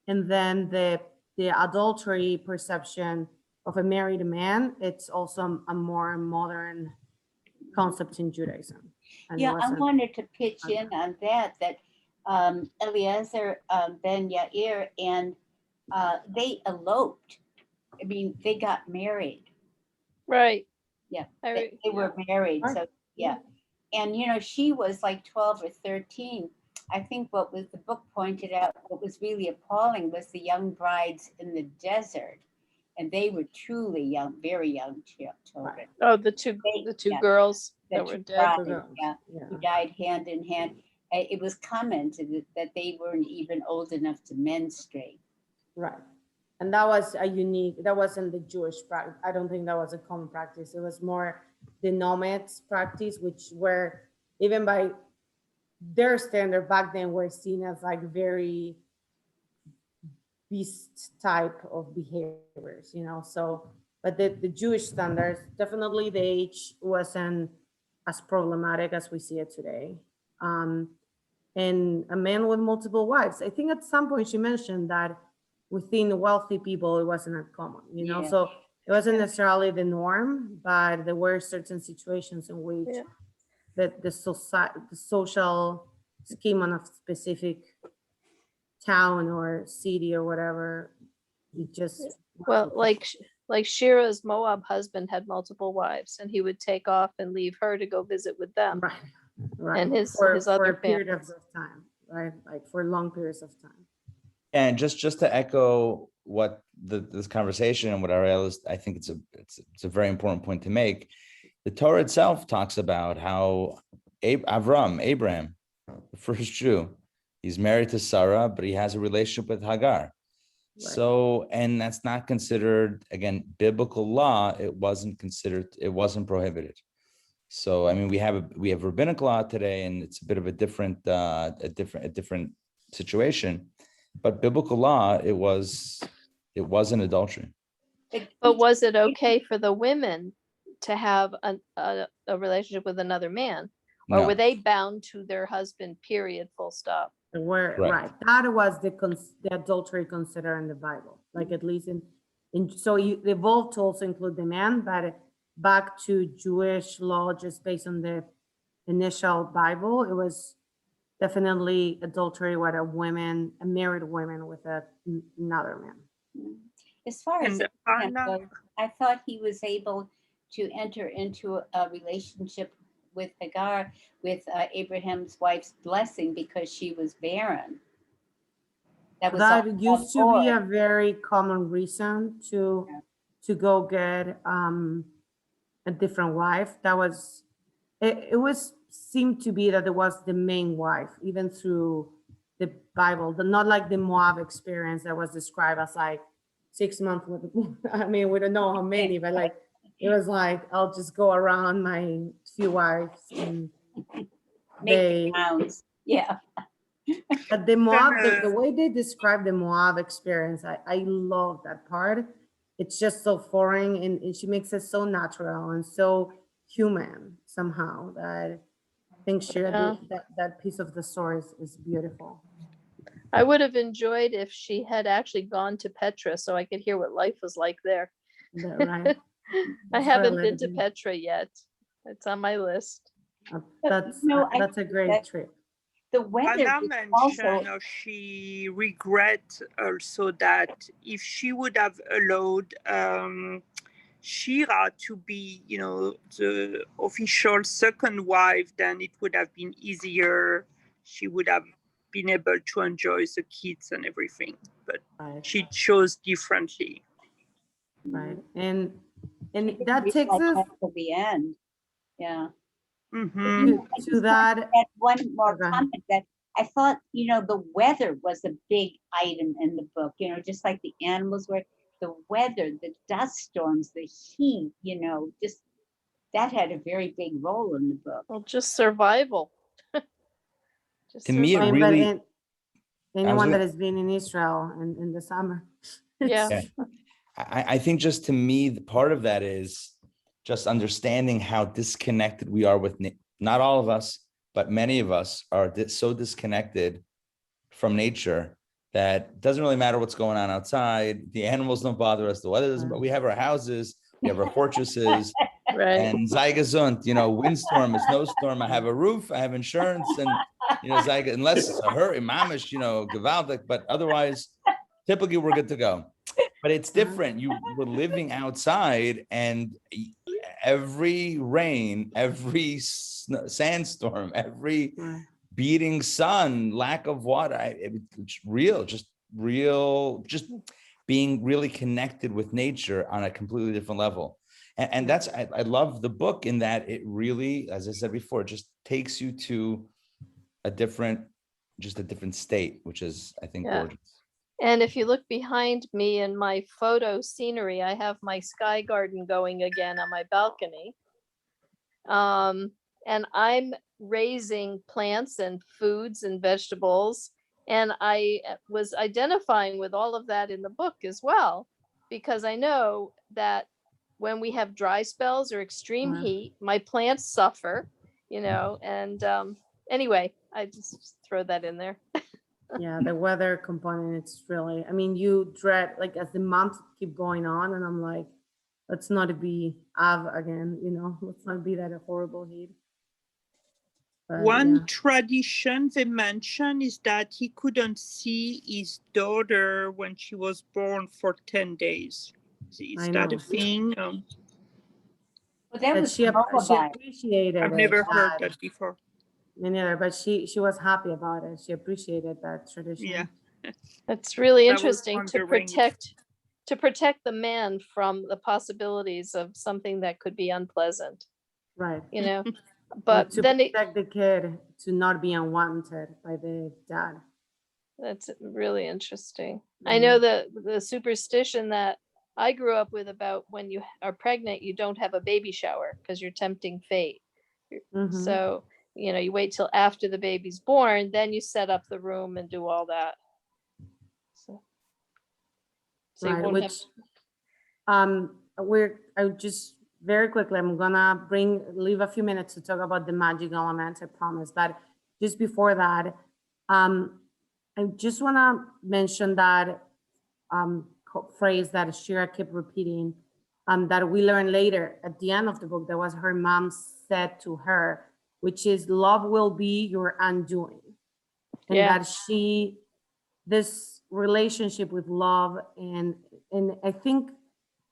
And then the adultery perception of a married man, it's also a more modern concept in Judaism. And it Yeah, I wasn't- wanted to pitch in on that Eliezer Ben Yair and they eloped. I mean, they got married. Right. Yeah, I they, re- they were married. Right. So yeah, and she was like 12 or 13. I think what was the book pointed out, what was really appalling was the young brides in the desert, and they were truly young, very young children. Oh, the two Yeah. girls The that were two dead. brides, For girls. yeah, Yeah. who died hand in hand. It was commented that they weren't even old enough to menstruate. Right. And that was that wasn't the Jewish practice. I don't think that was a common practice. It was more the nomads practice, which were, even by their standard back then, were seen as like very beast type of behaviors, So, but the Jewish standards, definitely the age wasn't as problematic as we see it today. And a man with multiple wives. I think at some point she mentioned that within wealthy people, it wasn't as common, Yeah. So it wasn't necessarily the norm, but there were certain situations in which Yeah. the social scheme on a specific town or city or whatever, it just. Well, like Shira's Moab husband had multiple wives, and he would take off and leave her to go visit with them. Right, right. And his for other a period families. of time, right? Like for long periods of time. And just to echo what this conversation and what Ariela is, I think it's a very important point to make. The Torah itself talks about how Abraham, the first Jew, he's married to Sarah, but he has a relationship with Hagar. Right. So, and that's not considered, again, biblical law. It wasn't prohibited. So, I mean, we have rabbinic law today, and it's a bit of a different situation. But biblical law, it was an adultery. But was it okay for the women to have a relationship with another man? Or No. were they bound to their husband, period, full stop? Where Right. right, that was the adultery considered in the Bible, like at least so the evolved to also include the man, but back to Jewish law, just based on the initial Bible, it was definitely adultery with a married woman with another man. As far as And Abraham Anna, goes, I thought he was able to enter into a relationship with Hagar, with Abraham's wife's blessing, because she was barren. That was That all used to on be a board. very common reason to go get a different wife. That was it was seemed to be that it was the main wife, even through the Bible, not like the Moab experience that was described as like 6 months with, I mean, we don't know how many, but like it was like, I'll just go around my few wives and Make the rounds. Yeah. but the Moab, the Gonna- way they describe the Moab experience, I love that part. It's just so foreign, and she makes it so natural and so human somehow that I think that piece of the story is beautiful. I would have enjoyed if she had actually gone to Petra so I could hear what life was like there. Right? I haven't been to Relatively. Petra yet. It's on my list. That's I that's a think great that trip. the weather Anna is mentioned also she regret also that if she would have allowed Shira to be, the official second wife, then it would have been easier. She would have been able to enjoy the kids and everything, but Right, she chose differently. right. And didn't that takes realize us that till the end. Yeah. Mhm. to that. Add one more Okay. comment that I thought, the weather was a big item in the book, just like the animals were, the weather, the dust storms, the heat, just that had a very big role in the book. Well, just survival. Just To me, it survival. But really- anyone that gonna- has been in Israel in the summer. Yeah. Yeah. I think just to me, the part of that is just understanding how disconnected we are with, not all of us, but many of us are so disconnected from nature that doesn't really matter what's going on outside. The animals don't bother us. The weather doesn't, but we have our houses, we have our fortresses, Right. and sei gesund, windstorm, a snowstorm. I have a roof, I have insurance, and unless it's a hurry, mamish, gewaltig, but otherwise, typically we're good to go. But it's different. We're living outside, and every rain, every sandstorm, every beating sun, lack of water, it's real, just being really connected with nature on a completely different level. And that's, I love the book in that it really, as I said before, just takes you to a different state, which is, I think, gorgeous. And if you look behind me in my photo scenery, I have my sky garden going again on my balcony. And I'm raising plants and foods and vegetables. And I was identifying with all of that in the book as well, because I know that when we have dry spells or extreme heat, my plants suffer, and anyway, I just throw that in there. Yeah, the weather component, it's really, you dread, like, as the months keep going on, and I'm like, let's not be again, let's not be that horrible heat. But, One tradition they mention is that he couldn't see his daughter when she was born for 10 days. Is that a thing? Well, that but was she lullaby. appreciated I've it, never heard that before. Me neither, but she was happy about it. She appreciated that tradition. Yeah. It's really I was interesting to wondering protect the man from the possibilities of something that could be unpleasant, Right. but to then protect the kid to not be unwanted by the dad. that's really interesting. I know the superstition that I grew up with about when you are pregnant, you don't have a baby shower because you're tempting fate. So, you wait till after the baby's born, then you set up the room and do all that. So you Right, won't which have. I just very quickly, I'm gonna leave a few minutes to talk about the magic element, I promise. But just before that, I just wanna mention that phrase that Shira kept repeating, that we learned later at the end of the book, that was her mom said to her, which is, love will be your undoing. And that this relationship with love, and I think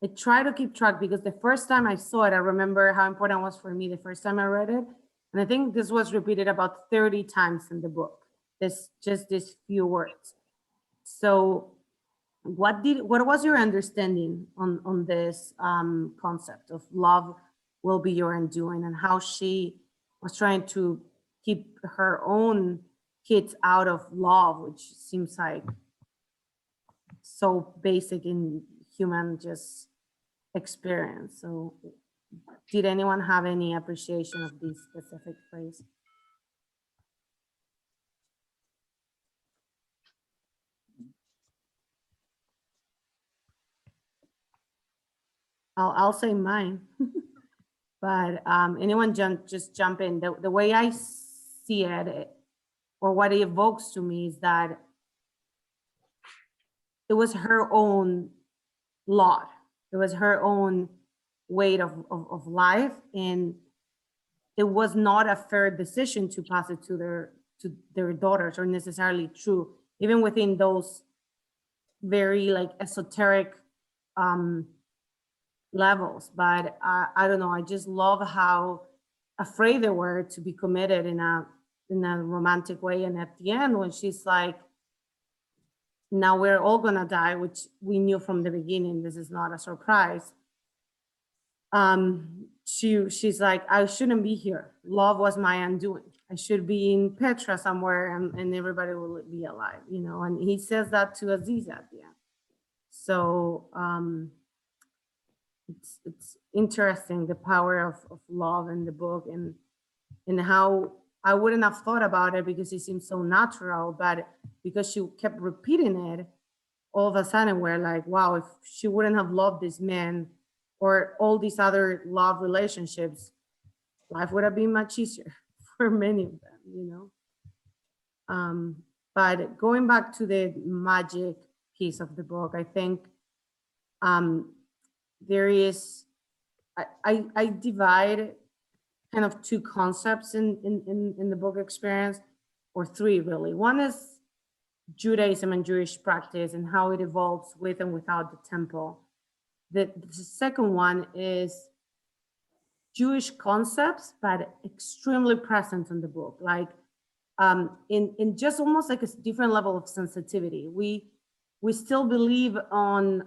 I try to keep track, because the first time I saw it, I remember how important it was for me the first time I read it. And I think this was repeated about 30 times in the book, these few words. So what was your understanding on this concept of love will be your undoing, and how she was trying to keep her own kids out of love, which seems like so basic in human just experience? So did anyone have any appreciation of this specific phrase? I'll say mine. But anyone just jump in. The way I see it, or what it evokes to me, is that it was her own lot. It was her own weight of life, and it was not a fair decision to pass it to their daughters, or necessarily true, even within those very like esoteric levels. But I don't know, I just love how afraid they were to be committed in a romantic way. And at the end, when she's like, now we're all gonna die, which we knew from the beginning, this is not a surprise. She's like, I shouldn't be here. Love was my undoing. I should be in Petra somewhere, and everybody will be alive, and he says that to Aziza at the end. So it's interesting, the power of love in the book, and how I wouldn't have thought about it because it seems so natural, but because she kept repeating it, all of a sudden we're like, wow, if she wouldn't have loved this man or all these other love relationships, life would have been much easier for many of them, But going back to the magic piece of the book, I think there is, I divide kind of two concepts in the book experience, or three really. One is Judaism and Jewish practice and how it evolves with and without the temple. The second one is Jewish concepts, but extremely present in the book, like in just almost like a different level of sensitivity. We still believe on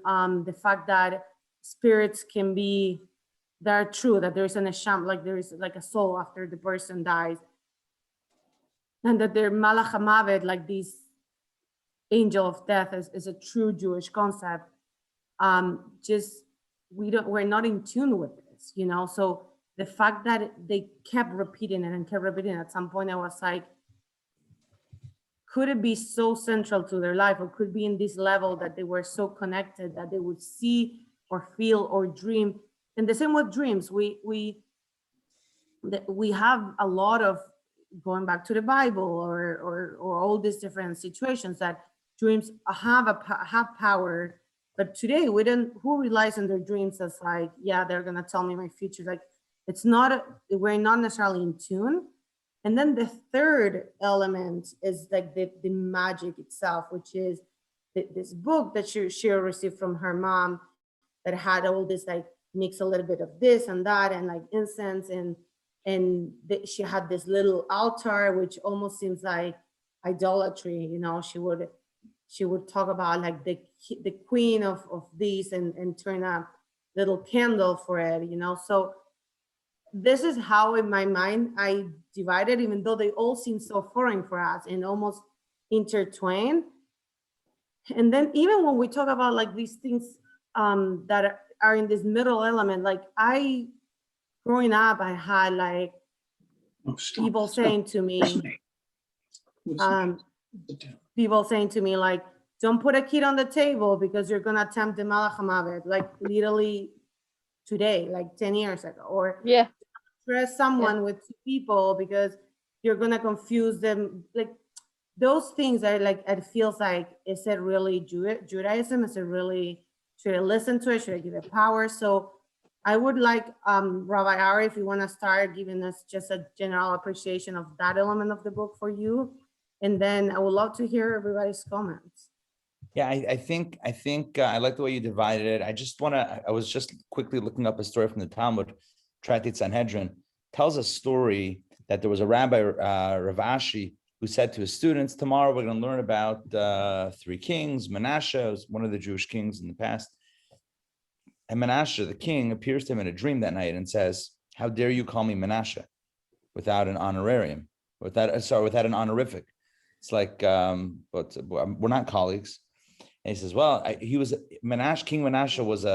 the fact that spirits can be, that are true, that there is an neshama, like there is like a soul after the person dies, and that they're malach hamavet, like this angel of death, is a true Jewish concept. Just we're not in tune with this, you know. So the fact that they kept repeating it and kept repeating it, at some point I was like, could it be so central to their life, or could be in this level that they were so connected that they would see or feel or dream? And the same with dreams. We have a lot of, going back to the Bible or all these different situations, that dreams have power. But today we don't, who relies on their dreams as like, yeah, they're gonna tell me my future. Like, it's not, we're not necessarily in tune. And then the third element is like the magic itself, which is this book that she received from her mom, that had all this, like, mix a little bit of this and that, and like incense, and she had this little altar, which almost seems like idolatry. You know, she would talk about like the queen of these, and turn a little candle for it, you know. So this is how in my mind I divided, even though they all seem so foreign for us and almost intertwined. And then even when we talk about like these things that are in this middle element, like growing up, I had like people saying to me, like, don't put a kid on the table because you're gonna tempt the malach hamavet, like literally today, like 10 years ago, or Yeah. trust someone with two people because you're gonna confuse them. Like, those things are like, it feels like, is it really Judaism? Is it really, should I listen to it? Should I give it power? So I would like Rabbi Ari, if you want to start giving us just a general appreciation of that element of the book for you, and then I would love to hear everybody's comments. Yeah, I think I like the way you divided it. I was just quickly looking up a story from the Talmud, Tractate Sanhedrin, tells a story that there was a rabbi, Rav Ashi, who said to his students, tomorrow we're going to learn about three kings. Manasseh was one of the Jewish kings in the past. And Manasseh, the king, appears to him in a dream that night and says, how dare you call me Manasseh without an honorarium, without an honorific. It's like, but we're not colleagues. And he says, well, King Manasseh was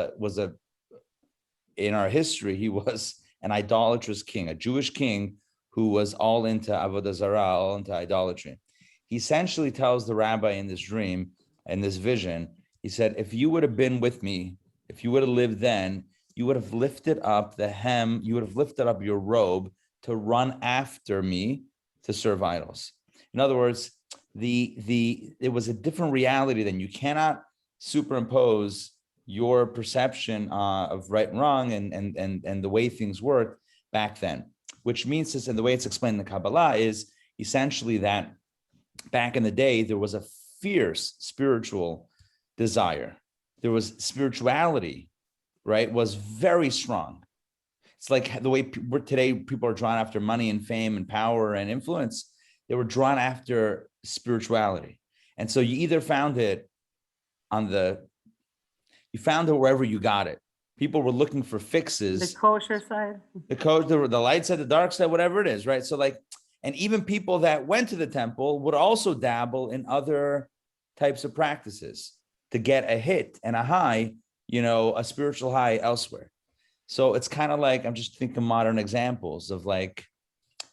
in our history, he was an idolatrous king, a Jewish king who was all into avodah zarah, all into idolatry. He essentially tells the rabbi in this dream, in this vision, he said, if you would have been with me, if you would have lived then, you would have lifted up the hem, you would have lifted up your robe to run after me to serve idols. In other words, it was a different reality. Then you cannot superimpose your perception of right and wrong and the way things worked back then, which means this, and the way it's explained in the Kabbalah is essentially that back in the day, there was a fierce spiritual desire. There was spirituality, right, was very strong. It's like the way today people are drawn after money and fame and power and influence. They were drawn after spirituality. And so you either found it wherever you got it. People were looking for fixes. The kosher side. The light side, the dark side, whatever it is, right? So like, and even people that went to the temple would also dabble in other types of practices to get a hit and a high, a spiritual high elsewhere. So it's kind of like, I'm just thinking modern examples of like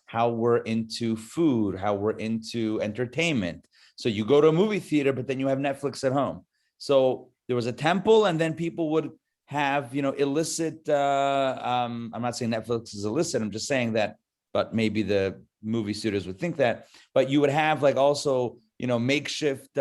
how we're into food, how we're into entertainment. So you go to a movie theater, but then you have Netflix at home. So there was a temple, and then people would have, illicit, I'm not saying Netflix is illicit, I'm just saying that, but maybe the movie studios would think that, but you would have like also, makeshift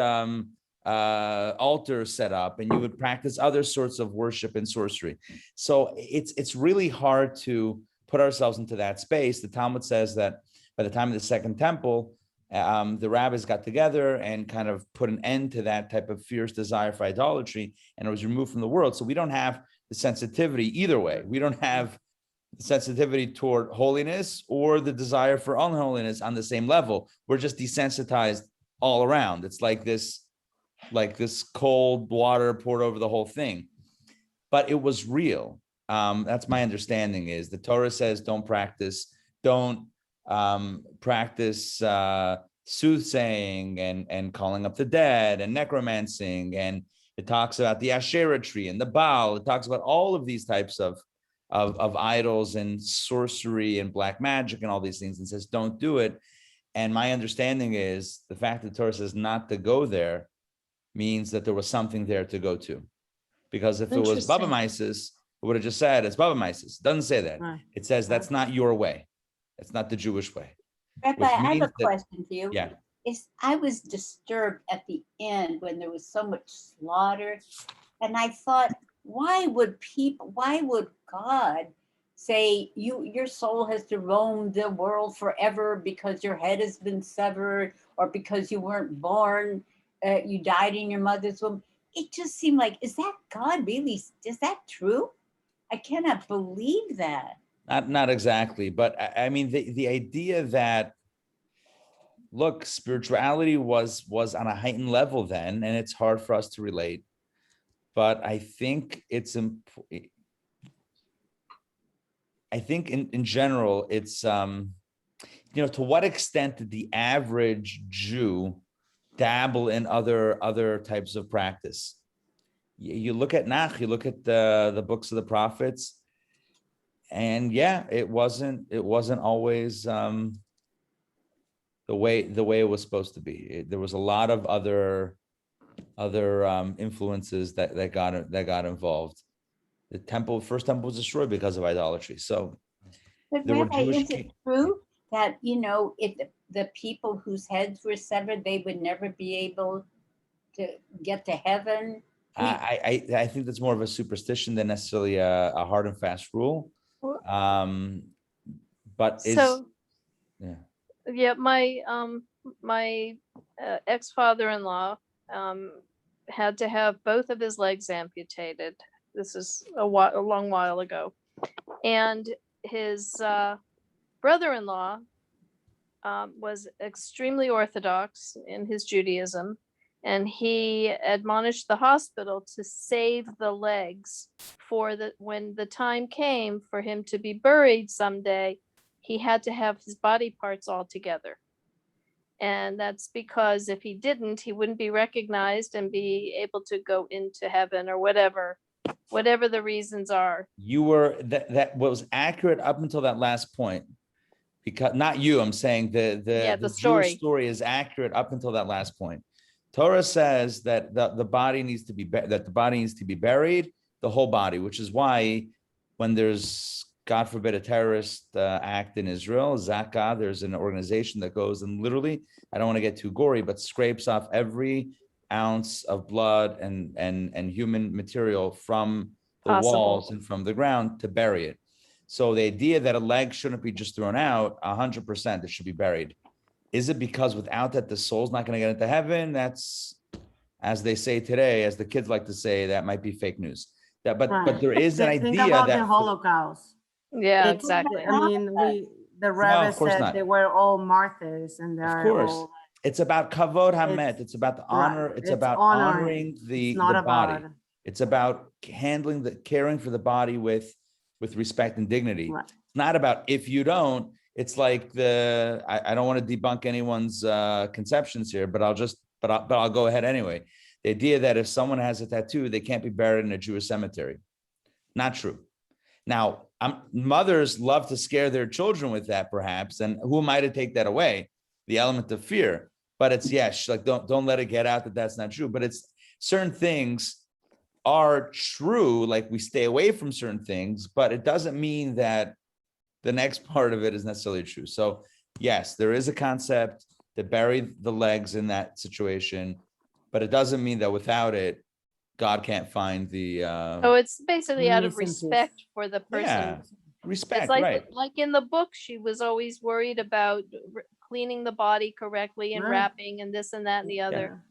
altar set up, and you would practice other sorts of worship and sorcery. So it's really hard to put ourselves into that space. The Talmud says that by the time of the Second Temple, the rabbis got together and kind of put an end to that type of fierce desire for idolatry, and it was removed from the world. So we don't have the sensitivity either way. We don't have the sensitivity toward holiness or the desire for unholiness on the same level. We're just desensitized all around. It's like this cold water poured over the whole thing. But it was real. That's my understanding. Is the Torah says don't practice soothsaying and calling up the dead and necromancing, and it talks about the Asherah tree and the Baal. It talks about all of these types of idols and sorcery and black magic and all these things, and says don't do it. And my understanding is the fact that the Torah says not to go there means that there was something there to go to, because if it was Interesting. Baba Mises, it would have just said it's Baba Mises. It doesn't say that. Right. It says that's not your way. It's not the Jewish way. Rabbi, Which I have means a that- question for you. Yeah. I was disturbed at the end when there was so much slaughter. And I thought, why would God say your soul has to roam the world forever because your head has been severed, or because you weren't born, you died in your mother's womb? It just seemed like, is that God really? Is that true? I cannot believe that. Not exactly, but I mean the idea that, look, spirituality was on a heightened level then, and it's hard for us to relate. But I think in general, it's to what extent did the average Jew dabble in other types of practice? You look at Nach, you look at the books of the prophets, and yeah, it wasn't always the way it was supposed to be. There was a lot of other influences that got involved. The first temple was destroyed because of idolatry. So But there were Rabbi, Jewish is it true that, if the people whose heads were severed, they would never be able to get to heaven? I think that's more of a superstition than necessarily a hard and fast rule. But Yeah, my ex-father-in-law had to have both of his legs amputated. This is a long while ago, and his brother-in-law was extremely orthodox in his Judaism, and he admonished the hospital to save the legs when the time came for him to be buried someday. He had to have his body parts all together. And that's because if he didn't, he wouldn't be recognized and be able to go into heaven, or whatever the reasons are. You were that was accurate up until that last point, because not you, I'm saying the Jewish story is accurate up until that last point. Torah says that the body needs to be buried, the whole body, which is why when there's, God forbid, a terrorist act in Israel, Zaka, there's an organization that goes and literally, I don't want to get too gory, but scrapes off every ounce of blood and human material from the walls and from the ground to bury it. So the idea that a leg shouldn't be just thrown out, 100%, it should be buried. Is it because without that, the soul's not going to get into heaven? That's, as they say today, as the kids like to say, that might be fake news. But there is an idea Think about that the Holocaust. Yeah, It's- exactly. I mean, the rabbi of course said not. they were all martyrs, and they're Of course. all, It's about kavod hamet. It's- It's about the right. honor. It's It's about honoring. honoring the it's not body. about, It's about caring for the body with respect and dignity. right. It's not about if you don't. It's like I don't want to debunk anyone's conceptions here, but I'll go ahead anyway. The idea that if someone has a tattoo, they can't be buried in a Jewish cemetery. Not true. Now, mothers love to scare their children with that, perhaps, and who am I to take that away? The element of fear. But it's, like don't let it get out that that's not true. But it's certain things are true, like we stay away from certain things, but it doesn't mean that the next part of it is necessarily true. So yes, there is a concept to bury the legs in that situation, but it doesn't mean that without it, God can't find the So it's basically out of Missing piece. respect for the person. yeah, It's respect, like right? like in the book, she was always worried about cleaning the body correctly and Right. wrapping and this and that and the other.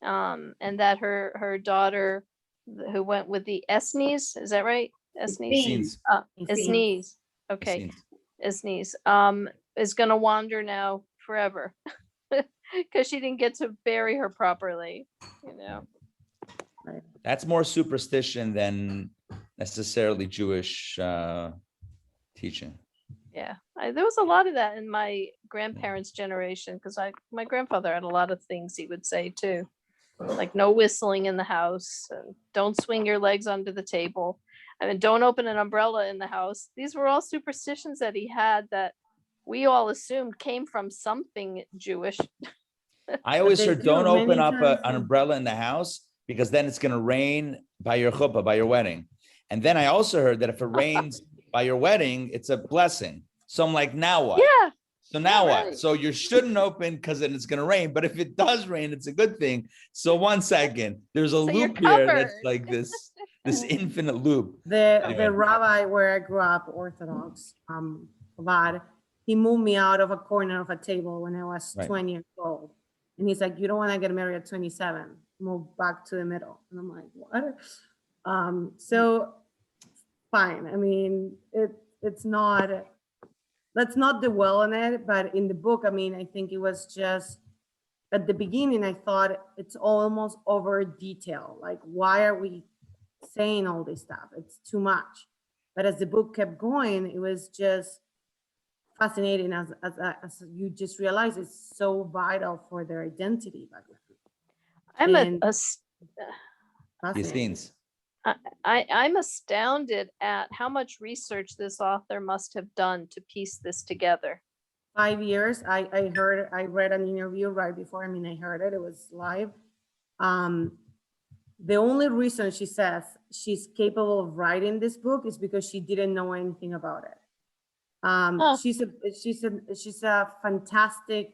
And that her daughter who went with the Esnes, is that right? Esnes? Scenes, Esnes. Okay, scenes. Esnes is gonna wander now forever because she didn't get to bury her properly, you know. That's more superstition than necessarily Jewish teaching. Yeah, there was a lot of that in my grandparents' generation because my grandfather had a lot of things he would say too, like no whistling in the house, and don't swing your legs under the table, I mean, don't open an umbrella in the house. These were all superstitions that he had that we all assumed came from something Jewish. I always they heard, do don't open many up times, an yeah. umbrella in the house because then it's going to rain by your chuppah, by your wedding. And then I also heard that if it rains by your wedding, it's a blessing. So I'm like, now what? Yeah. So now what? right. So you shouldn't open because then it's going to rain. But if it does rain, it's a good thing. So 1 second, there's a So you're loop here that's covered. like this infinite loop. The Anyway. rabbi where I grew up, Orthodox, Chabad, he moved me out of a corner of a table when I was Right. 20 years old. And he's like, you don't want to get married at 27, move back to the middle. And I'm like, what? So fine. I mean, it's not, let's not dwell on it, but in the book, I mean, I think it was just, at the beginning, I thought it's almost over detail. Like, why are we saying all this stuff? It's too much. But as the book kept going, it was just fascinating as you just realize it's so vital for their identity. I'm And These scenes. I'm astounded at how much research this author must have done to piece this together. 5 years. I read an interview right before. I mean, I heard it. It was live. The only reason she says she's capable of writing this book is because she didn't know anything about it. She's a fantastic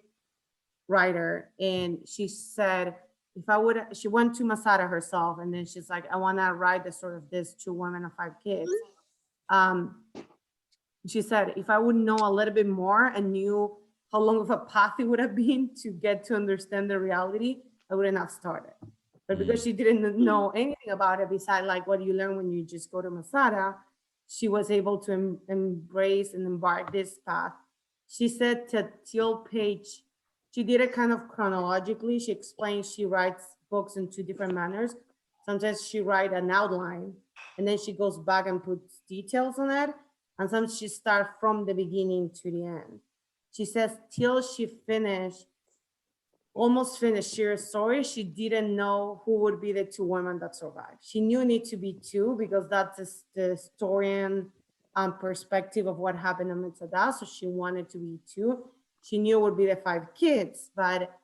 writer, and she said, she went to Masada herself, and then she's like, I want to write the sort of this 2 women and 5 kids. She said, if I would know a little bit more and knew how long of a path it would have been to get to understand the reality, I wouldn't have started. But because she didn't know anything about it, besides like what you learn when you just go to Masada, she was able to embrace and embark this path. She said to Teal Page, she did it kind of chronologically. She explained she writes books in 2 different manners. Sometimes she writes an outline, and then she goes back and puts details on it. And sometimes she starts from the beginning to the end. She says till she almost finished her story, she didn't know who would be the 2 women that survived. She knew it needed to be 2 because that's the historian perspective of what happened in Mitzvah. So she wanted to be 2. She knew it would be the 5 kids, but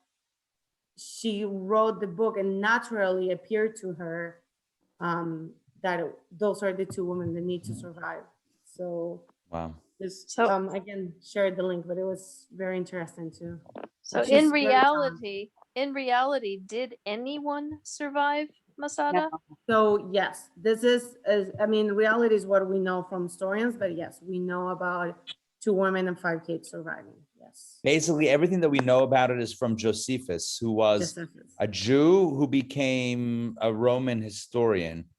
she wrote the book and naturally appeared to her that those are the 2 women that need to survive. So Wow. just So- I can share the link, but it was very interesting too. So She's in very reality, did anyone survive Masada? So yes, this is, I mean, reality is what we know from historians, but yes, we know about 2 women and 5 kids surviving. Yes. Basically, everything that we know about it is from Josephus, who was Josephus. a Jew who became a Roman historian.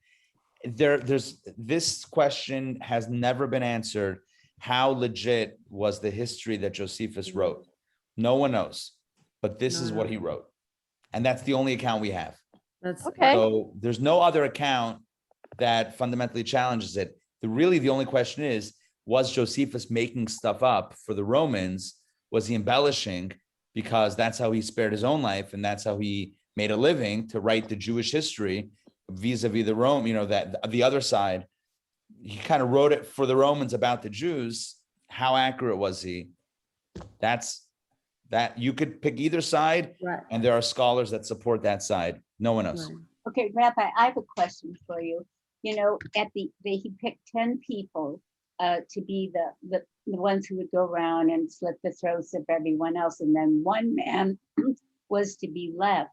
There's this question has never been answered. How legit was the history that Josephus wrote? No one knows, but this is what he wrote. And that's the only account we have. That's Okay. So there's no other account that fundamentally challenges it. The only question is, was Josephus making stuff up for the Romans? Was he embellishing because that's how he spared his own life and that's how he made a living to write the Jewish history vis-a-vis the Rome, that the other side. He kind of wrote it for the Romans about the Jews. How accurate was he? That's that you could pick either side, right. and there are scholars that support that side. No one else. Right. Okay, Rabbi, I have a question for you. You know, he picked 10 people to be the ones who would go around and slit the throats of everyone else. And then one man was to be left.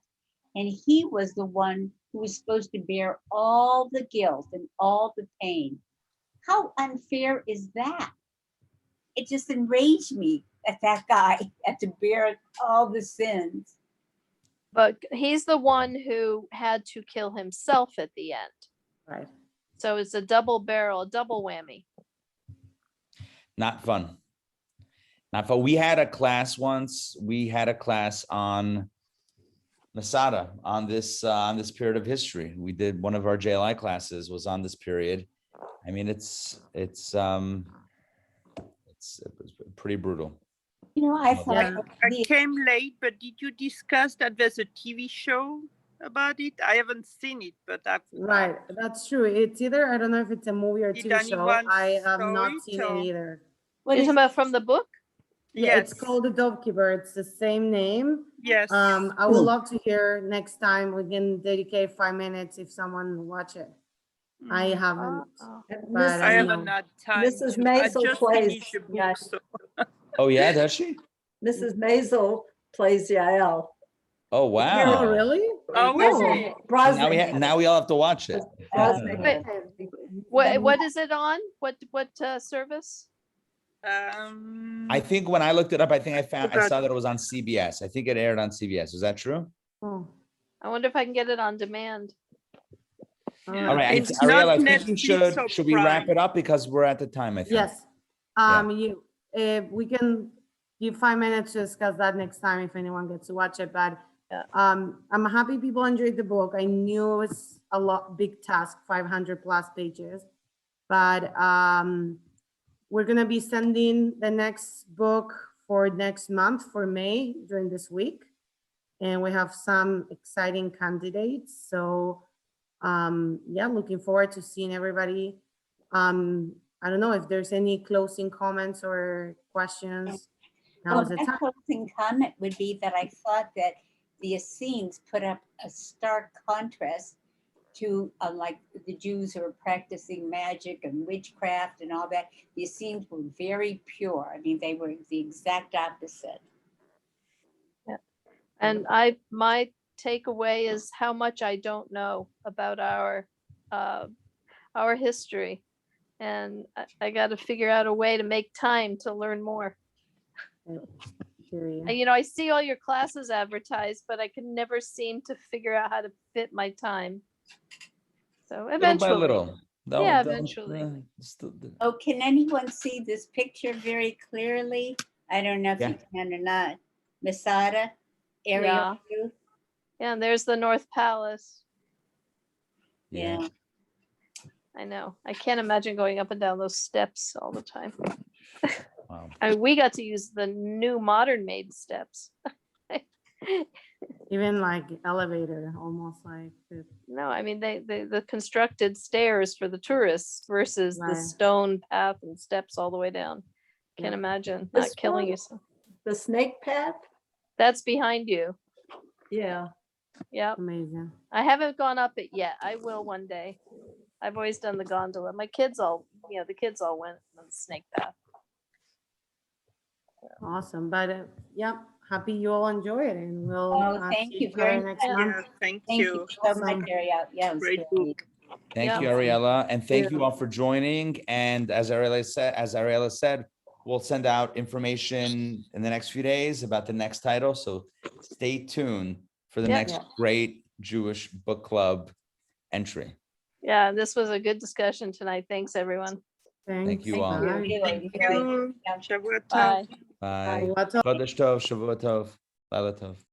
And he was the one who was supposed to bear all the guilt and all the pain. How unfair is that? It just enraged me that that guy had to bear all the sins. But he's the one who had to kill himself at the end. Right. So it's a double barrel, a double whammy. Not fun. Not fun. We had a class once. We had a class on Masada on this period of history. We did one of our JLI classes was on this period. I mean, it was pretty brutal. You know, I thought Yeah. I came late, but did you discuss that there's a TV show about it? I haven't seen it, but I've Right, that's true. It's either, I don't know if it's a movie or Did TV show. anyone I have saw not it, seen or- it either. what You're is talking about from the book? Yeah, it's Yes. called The Dovekeeper. It's the same name. Yes. I would love to hear next time we can dedicate 5 minutes if someone watch it. I Mm. haven't. And But I I haven't know. had time. Mrs. to. I Maisel just plays- finished the book, yeah. so Oh yeah, does she? Mrs. Maisel plays Yael. Oh Oh, wow. really? Oh, No, is it? Now we all have to watch it. Brosnan. What is it on? What service? I think when I looked it up, I saw that it was on CBS. I think it aired on CBS. Is that true? Oh, I wonder if I can get it on demand. all All right, It's Ariela, not I think we Netflix or should we wrap Prime. it up because we're at the time, I think. Yes. We can give 5 minutes to discuss that next time if anyone gets to watch it. But Yeah. I'm happy people enjoyed the book. I knew it was a big task, 500 plus pages. But we're gonna be sending the next book for next month for May during this week. And we have some exciting candidates. So yeah, looking forward to seeing everybody. I don't know if there's any closing comments or questions. Now Well, is the my time. closing comment would be that I thought that the Essenes put up a stark contrast to like the Jews who were practicing magic and witchcraft and all that. The Essenes were very pure. I mean, they were the exact opposite. And my takeaway is how much I don't know about our history. And I got to figure out a way to make time to learn more. Period. And, you know, I see all your classes advertised, but I can never seem to figure out how to fit my time. So Little by eventually, little. Yeah, eventually. Oh, can anyone see this picture very clearly? I don't know if Yeah. you can or not. Masada, Ariel. yeah, and there's the North Palace. Yeah. I know. I can't imagine going up and down those steps all the time. Wow. I mean, we got to use the new modern made steps. Even like elevator, almost like it. No, I mean the constructed stairs for the tourists versus the Right. stone path and steps all the way down. Can't imagine This not killing one? yourself. The snake path? That's behind you. Yeah. Yep. Amazing. I haven't gone up it yet. I will one day. I've always done the gondola. My kids all, the kids all went on the snake path. Awesome. But yeah, happy you all enjoy it, and we'll Oh, see thank you each other very next much. month. Yeah, thank Thank you you. so much, Awesome. Ariel. Yeah, it was Great great. book. Thank Yeah. you, Ariela, and thank you all for joining. And as Ariela said, we'll send out information in the next few days about the next title. So stay tuned for the Yeah. next great Jewish book club entry. Yeah, this was a good discussion tonight. Thanks, everyone. Thanks. you all. Bye. Really, Thank very- you. yeah. Shavua tov. Bye. Bye. What's up? Chodesh tov, Shavua tov, Laila tov.